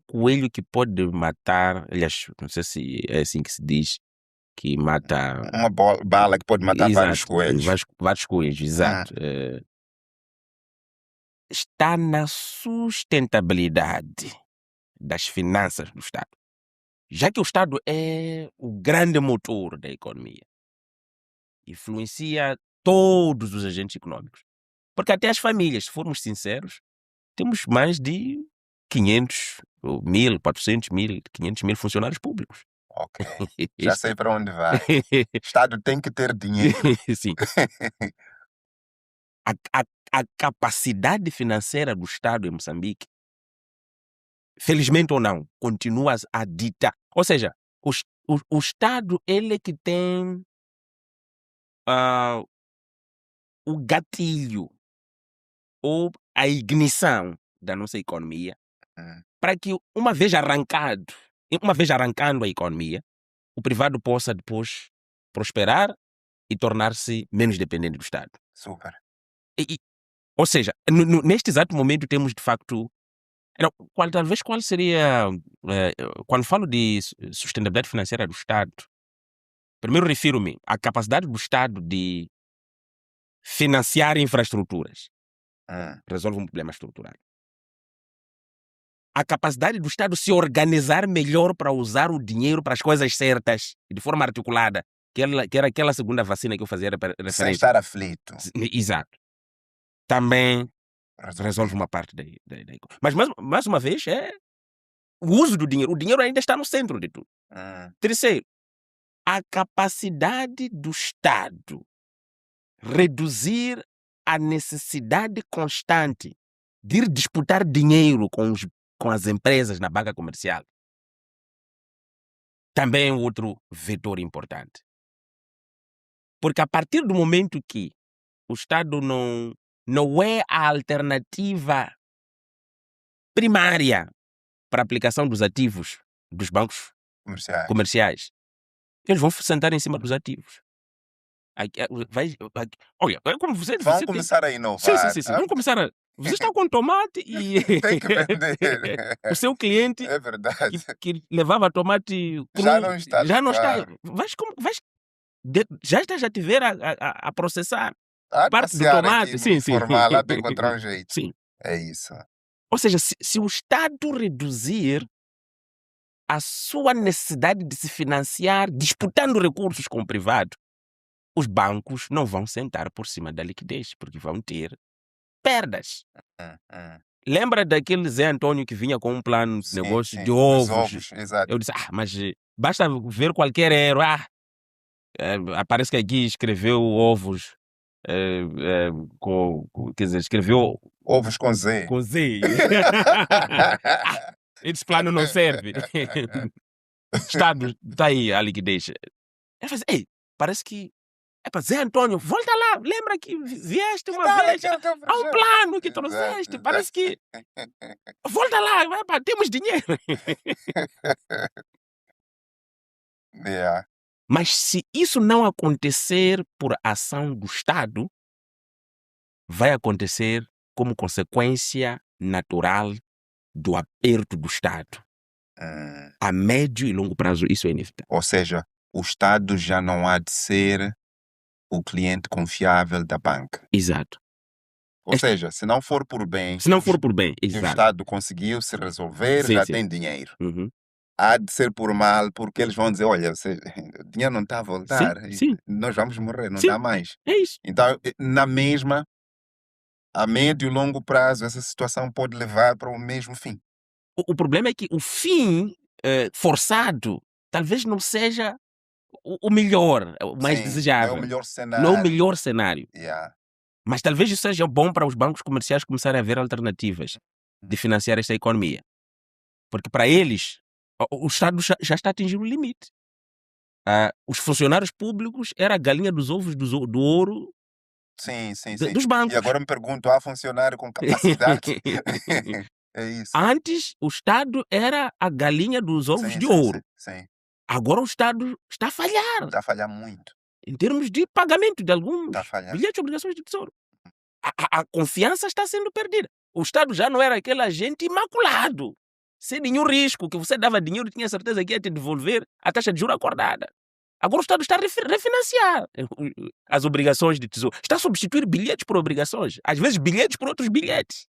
coelho que pode matar, aliás, não sei se é assim que se diz, que mata. Uma bala que pode matar vários Exato, coelhos. vários coelhos, Ah, exato. Está na sustentabilidade das finanças do Estado. Já que o Estado é o grande motor da economia, influencia todos os agentes econômicos. Porque até as famílias, se formos sinceros, temos mais de 500, ou 1000, 400 mil, 500 mil funcionários públicos. ok. Já sei para onde vai. O Estado tem que ter dinheiro. Sim. A capacidade financeira do Estado em Moçambique, felizmente ou não, continua a ditar. Ou seja, o Estado, ele é que tem o gatilho ou a ignição da nossa economia Hum, para que uma vez arrancando a economia, o privado possa depois prosperar e tornar-se menos dependente do Estado. super. Ou seja, neste exato momento temos de facto. Não, qual seria. Quando falo de sustentabilidade financeira do Estado, primeiro refiro-me à capacidade do Estado de financiar infraestruturas. Resolve um problema estrutural. A capacidade do Estado se organizar melhor para usar o dinheiro para as coisas certas, de forma articulada, que era aquela segunda vacina que eu fazia Sem referência. estar aflito. Exato. Também Resolver. resolve uma parte da economia. Mas, mais uma vez, é o uso do dinheiro. O dinheiro ainda está no centro de tudo. Terceiro, a capacidade do Estado reduzir a necessidade constante de ir disputar dinheiro com as empresas na banca comercial. Também é outro vetor importante. Porque a partir do momento que o Estado não é a alternativa primária para a aplicação dos ativos dos bancos comerciais, eles vão sentar em cima dos ativos. Olha, é como você Vão começar a inovar. Sim. Vão começar a. Você está com tomate e Tem que vender. o seu cliente É verdade. que levava tomate cru Já não está. já não está. Já estás a te ver a processar parte do tomate. Sim. Formar lá para encontrar um jeito. Sim. É isso. Ou seja, se o Estado reduzir a sua necessidade de se financiar disputando recursos com o privado, os bancos não vão sentar por cima da liquidez, porque vão ter perdas. Lembra daquele Zé Antônio que vinha com um plano de negócio de ovos? Exato. Eu disse, mas basta ver qualquer erro. Parece que aqui escreveu ovos, quer dizer, escreveu ovos com Z. Com Z. Esse plano não serve. Estado, está aí a liquidez. Ele faz, parece que Zé Antônio, volta lá, lembra que vieste uma vez, há um plano que trouxeste, parece que volta lá, temos dinheiro. Yeah. Mas se isso não acontecer por ação do Estado, vai acontecer como consequência natural do aperto do Estado. A médio e longo prazo isso é inevitável. Ou seja, o Estado já não há de ser o cliente confiável da banca. Exato. Ou seja, se não for por bem, exato. o Estado conseguiu se resolver, já tem dinheiro. há de ser por mal, porque eles vão dizer, olha, o dinheiro não está a Sim, voltar, e sim, nós vamos morrer, não sim, dá mais. é isso. Então, na mesma, a médio e longo prazo, essa situação pode levar para o mesmo fim. O problema é que o fim forçado talvez não seja o melhor, o mais Sim, não é o desejável. melhor Não é o cenário. melhor cenário. Yeah. Mas talvez isso seja bom para os bancos comerciais começarem a ver alternativas de financiar esta economia. Porque para eles, o Estado já está a atingir o limite. Os funcionários públicos era a galinha dos ovos do ouro Sim, sim, dos E bancos. agora me pergunto, há funcionário com capacidade? É isso. Antes, o Estado era a galinha dos ovos Sim, de sim, ouro. sim. Agora o Estado está a falhar Está a falhar muito. em termos de pagamento de alguns Está a falhar. bilhetes de obrigações de tesouro. A confiança está sendo perdida. O Estado já não era aquele agente imaculado, sem nenhum risco, que você dava dinheiro e tinha certeza que ia te devolver a taxa de juros acordada. Agora o Estado está a refinanciar as obrigações de tesouro. Está a substituir bilhetes por obrigações. Às vezes bilhetes por outros bilhetes.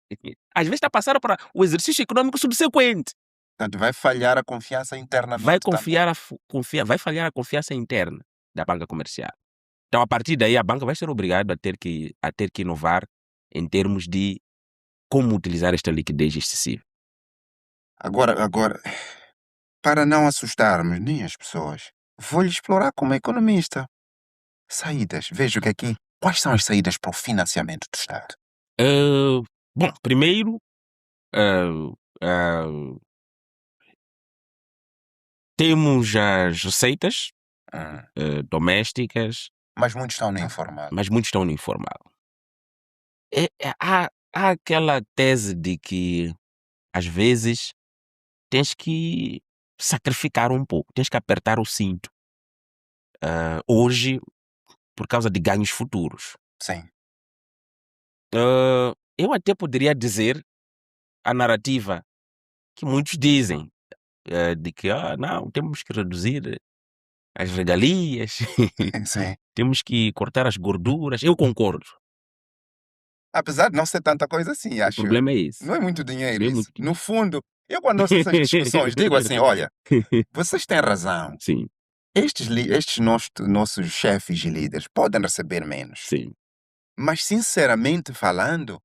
Às vezes está a passar para o exercício econômico subsequente. Portanto, vai falhar a confiança internamente Vai também. vai falhar a confiança interna da banca comercial. Então, a partir daí, a banca vai ser obrigada a ter que inovar em termos de como utilizar esta liquidez excessiva. Agora, para não assustarmos nem as pessoas, vou-lhe explorar como economista. Saídas. Veja o que aqui. Quais são as saídas para o financiamento do Estado? Bom, primeiro, ah, ah, temos as receitas Hum. domésticas, Mas muitos estão no informal. mas muitos estão no informal. Há aquela tese de que, às vezes, tens que sacrificar um pouco, tens que apertar o cinto. Hoje, por causa de ganhos futuros. Sim. Eu até poderia dizer a narrativa que muitos dizem, de que não, temos que reduzir as regalias, Sim. temos que cortar as gorduras. Eu concordo. Apesar de não ser tanta coisa assim, O acho. problema é esse. Não é muito dinheiro Não é isso. muito No fundo, eu quando ouço essas discussões, digo assim, olha, vocês têm razão. Sim, Estes nossos chefes e líderes podem receber menos. sim, Mas, sinceramente falando,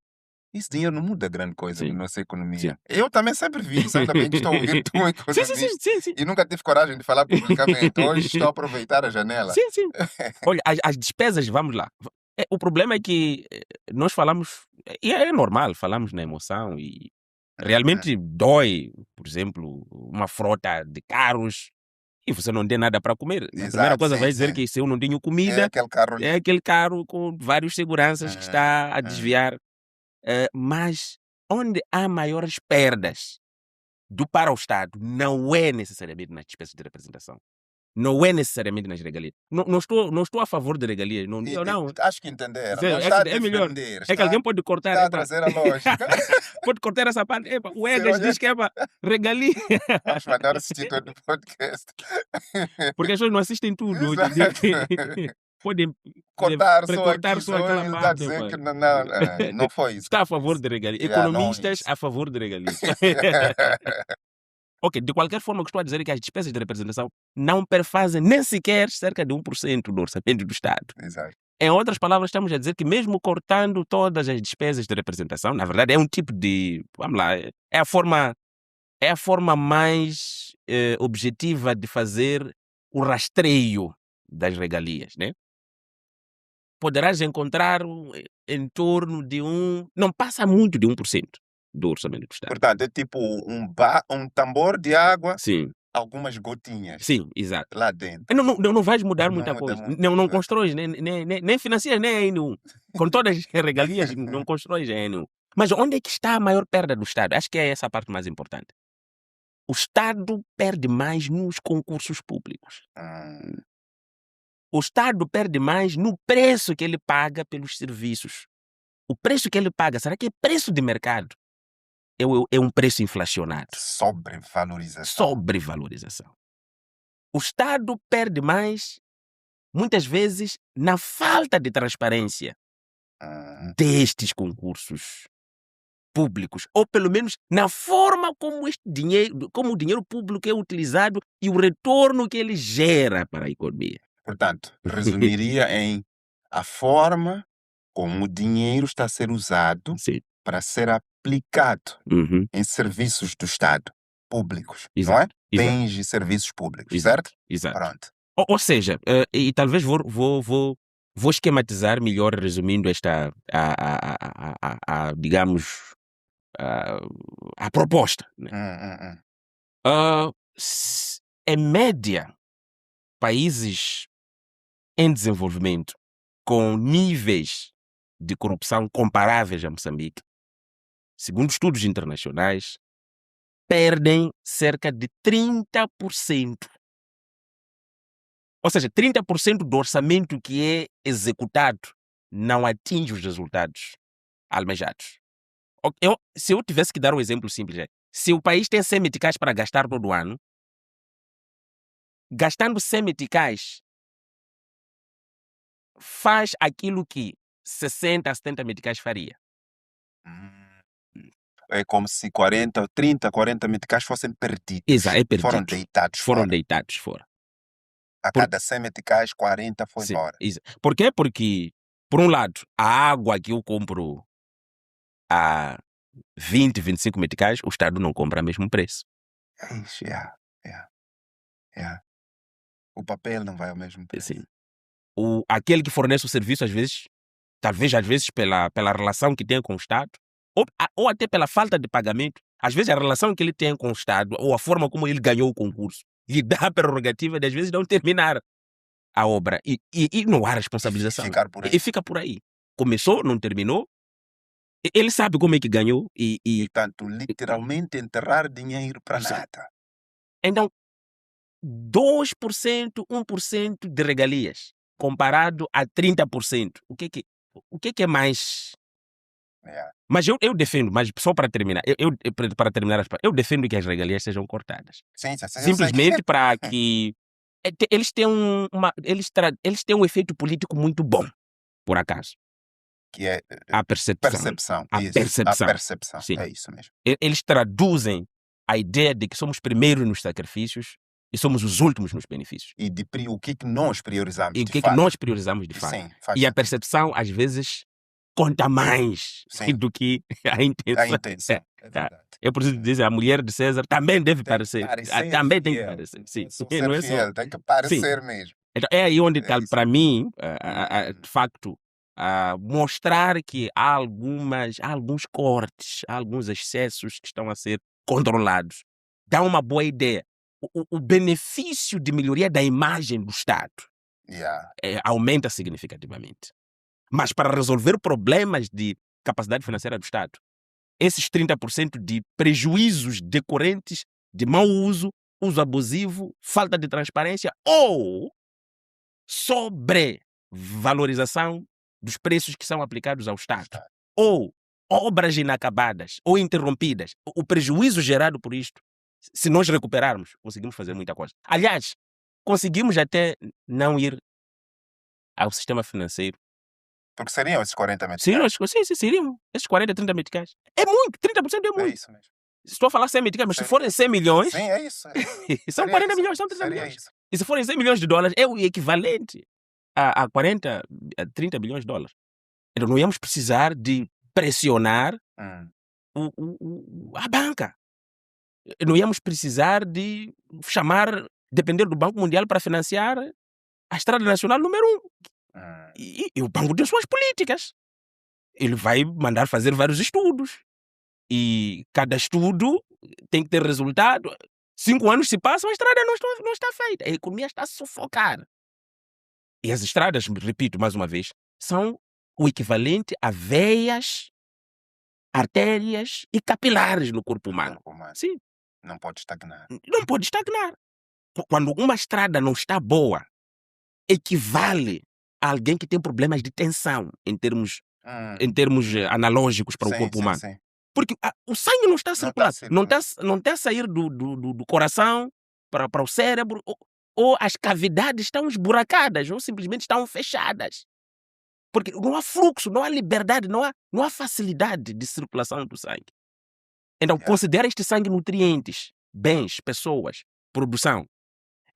esse dinheiro não muda grande coisa na sim, nossa economia. sim. Eu também sempre vi isso, ainda bem que estou a ouvir tu, Sim, sim, economista, sim, sim. e nunca tive coragem de falar publicamente. Hoje estou a aproveitar a janela. Sim, sim. Olha, as despesas, vamos lá. O problema é que nós falamos, e é normal, falamos na emoção e realmente dói, por exemplo, uma frota de carros e você não tem nada para comer. A primeira Exato, coisa sim, vai dizer sim. que se eu não tenho É comida, aquele carro é ali. aquele carro com vários seguranças que está a desviar. Mas onde há maiores perdas para o Estado não é necessariamente nas despesas de representação. Não é necessariamente nas regalias. Não estou a favor de regalias. Não, E, eu não. acho que entenderam. Zé, Não está a é melhor. defender, É que alguém pode cortar. está a trazer a lógica. Pode cortar essa parte. O Sim, Egas olha. diz que é para regalia. Vamos mandar assistir todo o podcast. Porque as pessoas não assistem tudo. Exato. Podem Cortar recortar só aquela e está a parte. dizer pá. que não foi isso. Está a favor de regalias. Yeah, não é Economistas isso. a favor de regalias. Ok, de qualquer forma, o que estou a dizer é que as despesas de representação não perfazem nem sequer cerca de 1% do orçamento do Estado. Exato. Em outras palavras, estamos a dizer que mesmo cortando todas as despesas de representação, na verdade é um tipo de, vamos lá, é a forma mais objetiva de fazer o rastreio das regalias, né? Poderás encontrar em torno de não passa muito de 1% do orçamento do Estado. Portanto, é tipo um tambor de água, Sim, algumas gotinhas sim, exato. lá dentro. Não vais mudar Não muita muda coisa. muito, Não exato. constróis, nem financias, nem a N1. Com todas as regalias, não constróis a N1. Mas onde é que está a maior perda do Estado? Acho que é essa a parte mais importante. O Estado perde mais nos concursos públicos. O Estado perde mais no preço que ele paga pelos serviços. O preço que ele paga, será que é preço de mercado? É um preço inflacionado. Sobrevalorização. O Estado perde mais, muitas vezes, na falta de transparência destes concursos públicos, ou pelo menos na forma como como o dinheiro público é utilizado e o retorno que ele gera para a economia. Portanto, resumiria em a forma como o dinheiro está a ser usado Sim. para ser aplicado Uhum. em serviços do Estado públicos, não Exato, é? exato. Bens e serviços públicos, Exato, certo? exato. Pronto. Ou seja, e talvez vou esquematizar melhor, resumindo esta, digamos, a proposta, né? Em média, países em desenvolvimento com níveis de corrupção comparáveis a Moçambique, segundo estudos internacionais, perdem cerca de 30%. Ou seja, 30% do orçamento que é executado não atinge os resultados almejados. Se eu tivesse que dar um exemplo simples, se o país tem 100 meticais para gastar todo ano, gastando 100 meticais faz aquilo que 60 a 70 meticais faria. É como se 40 meticais fossem perdidos. Exato, é perdidos. Foram Deitados deitados fora. A cada 100 meticais, 40 foi Sim, embora. Por quê? Porque, por um lado, a água que eu compro a 20, 25 meticais, o Estado não compra a mesmo preço. O papel não vai ao mesmo preço. Sim. Aquele que fornece o serviço, às vezes, talvez às vezes pela relação que tem com o Estado, ou até pela falta de pagamento, às vezes a relação que ele tem com o Estado, ou a forma como ele ganhou o concurso, lhe dá a prerrogativa de às vezes não terminar a obra. E não há responsabilização. E fica por aí. Começou, não terminou, ele sabe como é que ganhou e Portanto, literalmente enterrar dinheiro para nada. Então, 2%, 1% de regalias, comparado a 30%. O que é mais? Mas eu defendo, mas só para terminar, para terminar, eu defendo que as regalias sejam cortadas. Sim, simplesmente para que eles têm eles têm um efeito político muito bom, por acaso. Que é A percepção. A percepção. Sim. É isso mesmo. Eles traduzem a ideia de que somos primeiros nos sacrifícios e somos os últimos nos benefícios. E o que nós priorizamos E o que nós priorizamos de fato. Sim, e a percepção, às vezes, conta mais do que a intenção. É verdade. Eu preciso dizer, a mulher de César também deve parecer. Também tem que parecer. Sim. Não é só. Tem que parecer mesmo. Então, é aí onde, para mim, de facto, mostrar que há alguns cortes, há alguns excessos que estão a ser controlados. Dá uma boa ideia. O benefício de melhoria da imagem do Estado aumenta significativamente. Mas para resolver problemas de capacidade financeira do Estado, esses 30% de prejuízos decorrentes de mau uso abusivo, falta de transparência ou sobrevalorização dos preços que são aplicados ao Estado, ou obras inacabadas ou interrompidas, o prejuízo gerado por isto, se nós recuperarmos, conseguimos fazer muita coisa. Aliás, conseguimos até não ir ao sistema financeiro. Porque seriam esses 40 meticais. Sim, seriam. Esses 40, 30 meticais. É muito, 30% é muito. É isso mesmo. Estou a falar 100 meticais, mas se forem 100 milhões... Sim, é isso. são 40 milhões, são 30 milhões. Isso. E se forem 100 milhões de dólares, é o equivalente a 40, a 30 bilhões de dólares. Então não íamos precisar de pressionar a banca. Não íamos precisar de depender do Banco Mundial para financiar a Estrada Nacional número 1. E o banco tem suas políticas. Ele vai mandar fazer vários estudos. E cada estudo tem que ter resultado. 5 anos se passam, a estrada não está feita. A economia está a sufocar. E as estradas, repito mais uma vez, são o equivalente a veias, artérias e capilares no corpo humano. Sim. Não pode estagnar. Não pode estagnar. Quando uma estrada não está boa, equivale a alguém que tem problemas de tensão em termos analógicos para o corpo humano. Sim. Porque o sangue não está a circular. Não está a sair do coração para o cérebro. Ou as cavidades estão esburacadas, ou simplesmente estão fechadas. Porque não há fluxo, não há liberdade, não há facilidade de circulação do sangue. Então, Yeah. considera este sangue nutrientes, bens, pessoas, produção.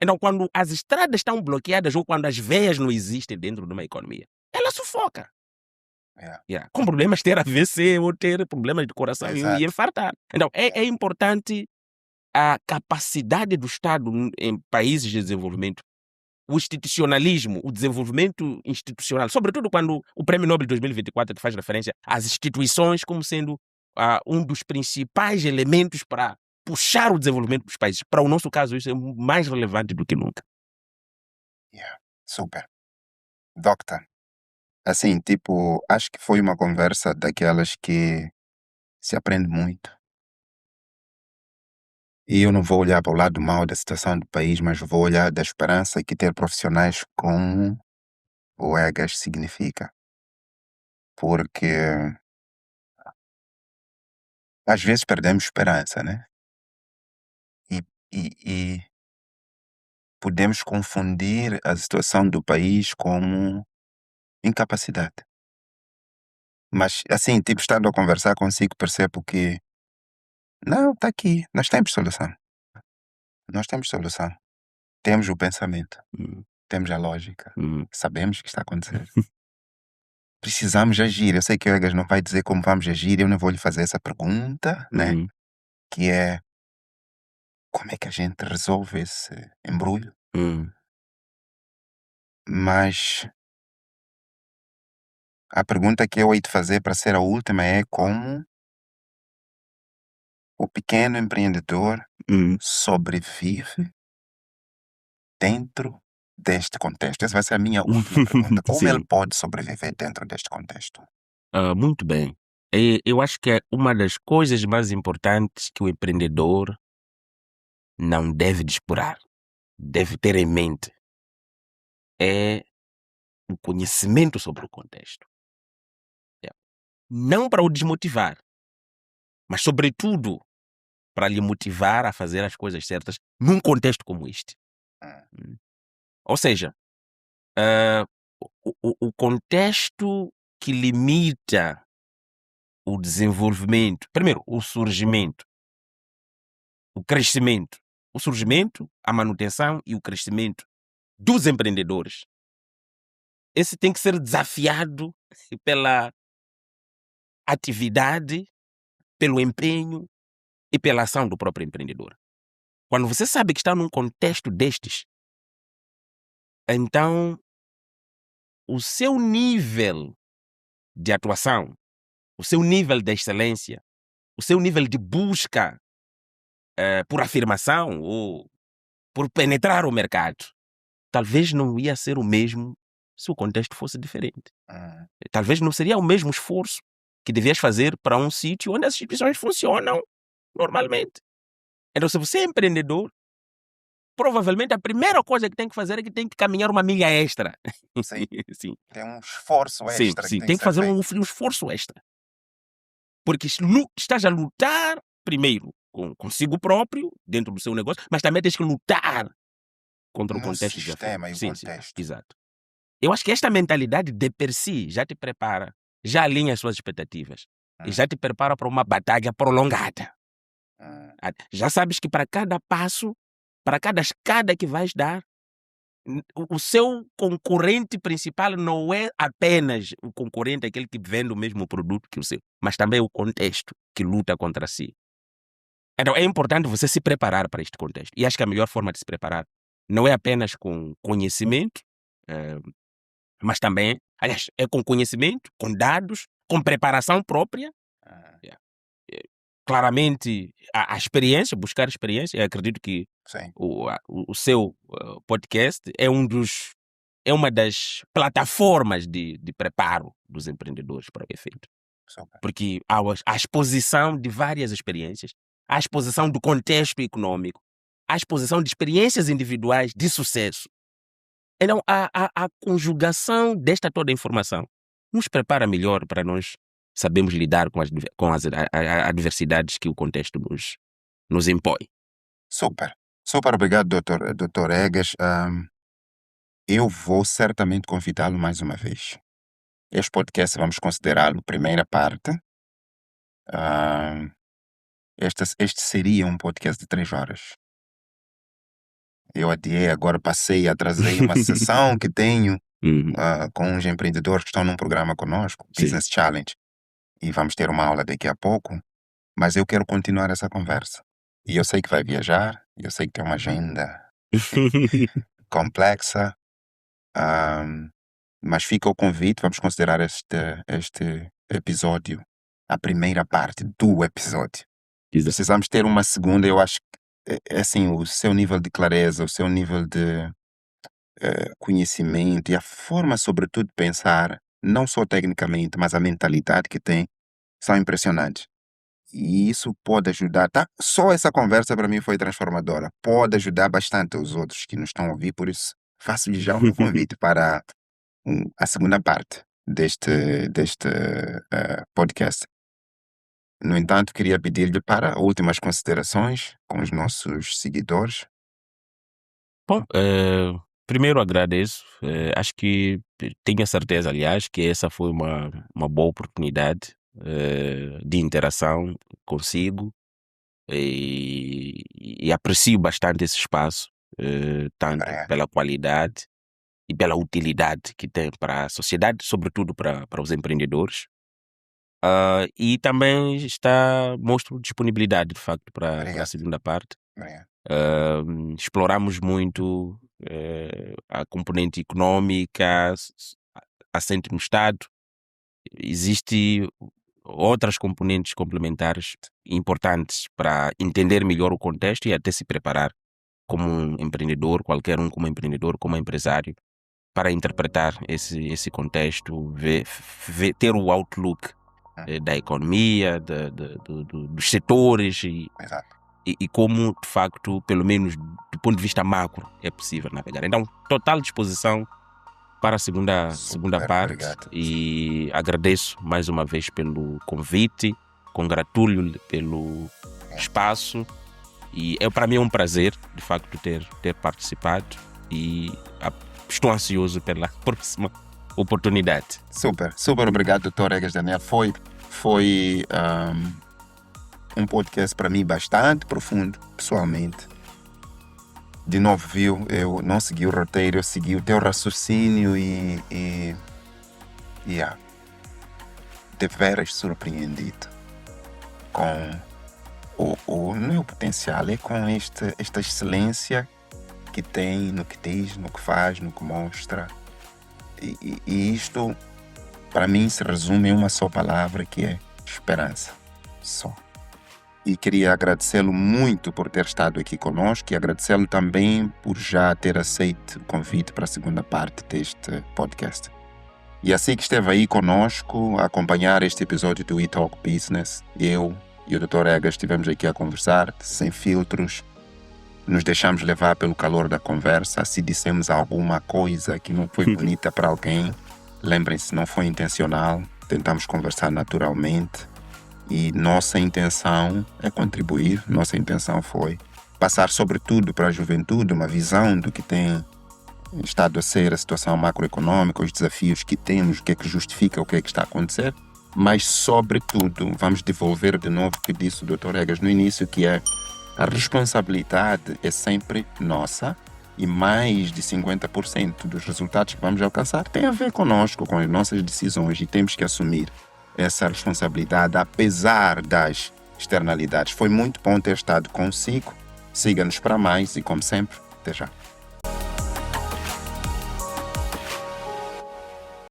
Então, quando as estradas estão bloqueadas ou quando as veias não existem dentro de uma economia, ela sufoca. Yeah. Com problemas de ter AVC ou ter problemas de coração Exato. e infartar. Então, é importante a capacidade do Estado em países de desenvolvimento, o institucionalismo, o desenvolvimento institucional, sobretudo quando o Prêmio Nobel de 2024 faz referência às instituições como sendo um dos principais elementos para puxar o desenvolvimento dos países. Para o nosso caso, isso é mais relevante do que nunca. Yeah. Super. Doctor, assim, tipo, acho que foi uma conversa daquelas que se aprende muito. E eu não vou olhar para o lado mau da situação do país, mas vou olhar da esperança que ter profissionais como o EGAS significa. Porque às vezes perdemos esperança, né? E podemos confundir a situação do país como incapacidade. Mas, assim, tipo, estando a conversar consigo, percebo que não, está aqui, nós temos solução. Nós temos solução. Temos o pensamento, Hum, temos a lógica, hum, sabemos o que está a acontecer. Precisamos agir. Eu sei que o Egas não vai dizer como vamos agir, eu não vou lhe fazer essa pergunta, né? hum, Que é como é que a gente resolve esse embrulho? hum. Mas a pergunta que eu hei de fazer para ser a última é como o pequeno empreendedor Hum. sobrevive dentro deste contexto? Essa vai ser a minha última pergunta. Como ele Sim. pode sobreviver dentro deste contexto? Muito bem. Eu acho que é uma das coisas mais importantes que o empreendedor não deve descurar, deve ter em mente, é o conhecimento sobre o contexto. Não para o desmotivar, mas, sobretudo, para lhe motivar a fazer as coisas certas num contexto como este. Hum, Ou seja, ah, o contexto que limita o desenvolvimento, primeiro, o surgimento, o crescimento, o surgimento, a manutenção e o crescimento dos empreendedores. Esse tem que ser desafiado pela atividade, pelo empenho e pela ação do próprio empreendedor. Quando você sabe que está num contexto destes, então o seu nível de atuação, o seu nível de excelência, o seu nível de busca por afirmação ou por penetrar o mercado, talvez não ia ser o mesmo se o contexto fosse diferente. hum, Talvez não seria o mesmo esforço que devias fazer para um sítio onde as instituições funcionam normalmente. Então, se você é empreendedor, provavelmente a primeira coisa que tem que fazer é que tem que caminhar uma milha extra. Sim. Sim, Tem um esforço sim, extra que sim. tem Tem que que ser fazer feito. um esforço extra. Porque estás a lutar, primeiro, consigo próprio, dentro do seu negócio, mas também tens que lutar contra o No contexto desafiador. sistema e o Sim, sim, contexto. exato. Eu acho que esta mentalidade de per si já te prepara, já alinha as suas expectativas e Hum, já te prepara para uma batalha prolongada. hum, Já sabes que para cada passo, para cada escada que vais dar, o seu concorrente principal não é apenas o concorrente, aquele que vende o mesmo produto que o seu, mas também o contexto que luta contra si. Então é importante você se preparar para este contexto. E acho que a melhor forma de se preparar não é apenas com conhecimento, eh, mas também, aliás, é com conhecimento, com dados, com preparação própria. hum, Yeah. Claramente, a experiência, buscar experiência. Eu acredito que sim. o seu podcast é uma das plataformas de preparo dos empreendedores para o efeito. Super. Porque há a exposição de várias experiências, a exposição do contexto econômico, a exposição de experiências individuais de sucesso. Então, a conjugação desta toda a informação nos prepara melhor para nós sabermos lidar com as adversidades que o contexto nos impõe. Super. Super obrigado, doutor Egas. Eu vou certamente convidá-lo mais uma vez. Este podcast vamos considerá-lo primeira parte. Ah, este seria um podcast de 3 horas. Eu adiei, agora atrasei uma sessão que tenho Uhum. com os empreendedores que estão num programa conosco, Sim. Business Challenge, e vamos ter uma aula daqui a pouco, mas eu quero continuar essa conversa. E eu sei que vai viajar, eu sei que tem uma agenda complexa, mas fica o convite, vamos considerar este episódio, a primeira parte do episódio. Exato. Precisamos ter uma segunda, eu acho que é assim, o seu nível de clareza, o seu nível de conhecimento e a forma, sobretudo, de pensar, não só tecnicamente, mas a mentalidade que tem, são impressionantes. E isso pode ajudar, tá? Só essa conversa para mim foi transformadora. Pode ajudar bastante os outros que nos estão a ouvir, por isso faço-lhe já o meu convite para a segunda parte deste podcast. No entanto, queria pedir-lhe para últimas considerações com os nossos seguidores. Bom, primeiro agradeço. Acho que tenho a certeza, aliás, que essa foi uma boa oportunidade de interação consigo e aprecio bastante esse espaço, tanto Obrigado. pela qualidade e pela utilidade que tem para a sociedade, sobretudo para os empreendedores. E também mostro disponibilidade, de facto, para a Obrigado. segunda parte. Obrigado. Exploramos muito a componente econômica assente no Estado. Existem outras componentes complementares importantes para entender melhor o contexto e até se preparar como um empreendedor, qualquer um como empreendedor, como empresário, para interpretar esse contexto, ter o outlook da economia, dos setores Exato. e como, de facto, pelo menos do ponto de vista macro, é possível navegar. Então, total disposição para a segunda Super, parte. obrigado. E agradeço mais uma vez pelo convite, congratulo-lhe pelo espaço. E para mim é um prazer, de facto, ter participado e estou ansioso pela próxima oportunidade. Super, super obrigado, Dr. Egas Daniel. Foi um podcast para mim bastante profundo, pessoalmente. De novo, viu, eu não segui o roteiro, eu segui o teu raciocínio e de veras surpreendido com não é o potencial, é com esta excelência que tem no que diz, no que faz, no que mostra. E isto, para mim, se resume em uma só palavra, que é esperança. Só. E queria agradecê-lo muito por ter estado aqui conosco e agradecê-lo também por já ter aceito o convite para a segunda parte deste podcast. E assim que esteve aí conosco a acompanhar este episódio do We Talk Business, eu e o Dr. Egas estivemos aqui a conversar, sem filtros, nos deixamos levar pelo calor da conversa. Se dissemos alguma coisa que não foi bonita para alguém, lembrem-se, não foi intencional, tentamos conversar naturalmente. E nossa intenção é contribuir, nossa intenção foi passar sobretudo para a juventude uma visão do que tem estado a ser a situação macroeconômica, os desafios que temos, o que é que justifica o que é que está a acontecer, mas sobretudo vamos devolver de novo o que disse o Dr. Egas no início, que é a responsabilidade é sempre nossa e mais de 50% dos resultados que vamos alcançar tem a ver conosco, com as nossas decisões, e temos que assumir essa responsabilidade, apesar das externalidades. Foi muito bom ter estado consigo. Siga-nos para mais e, como sempre, até já.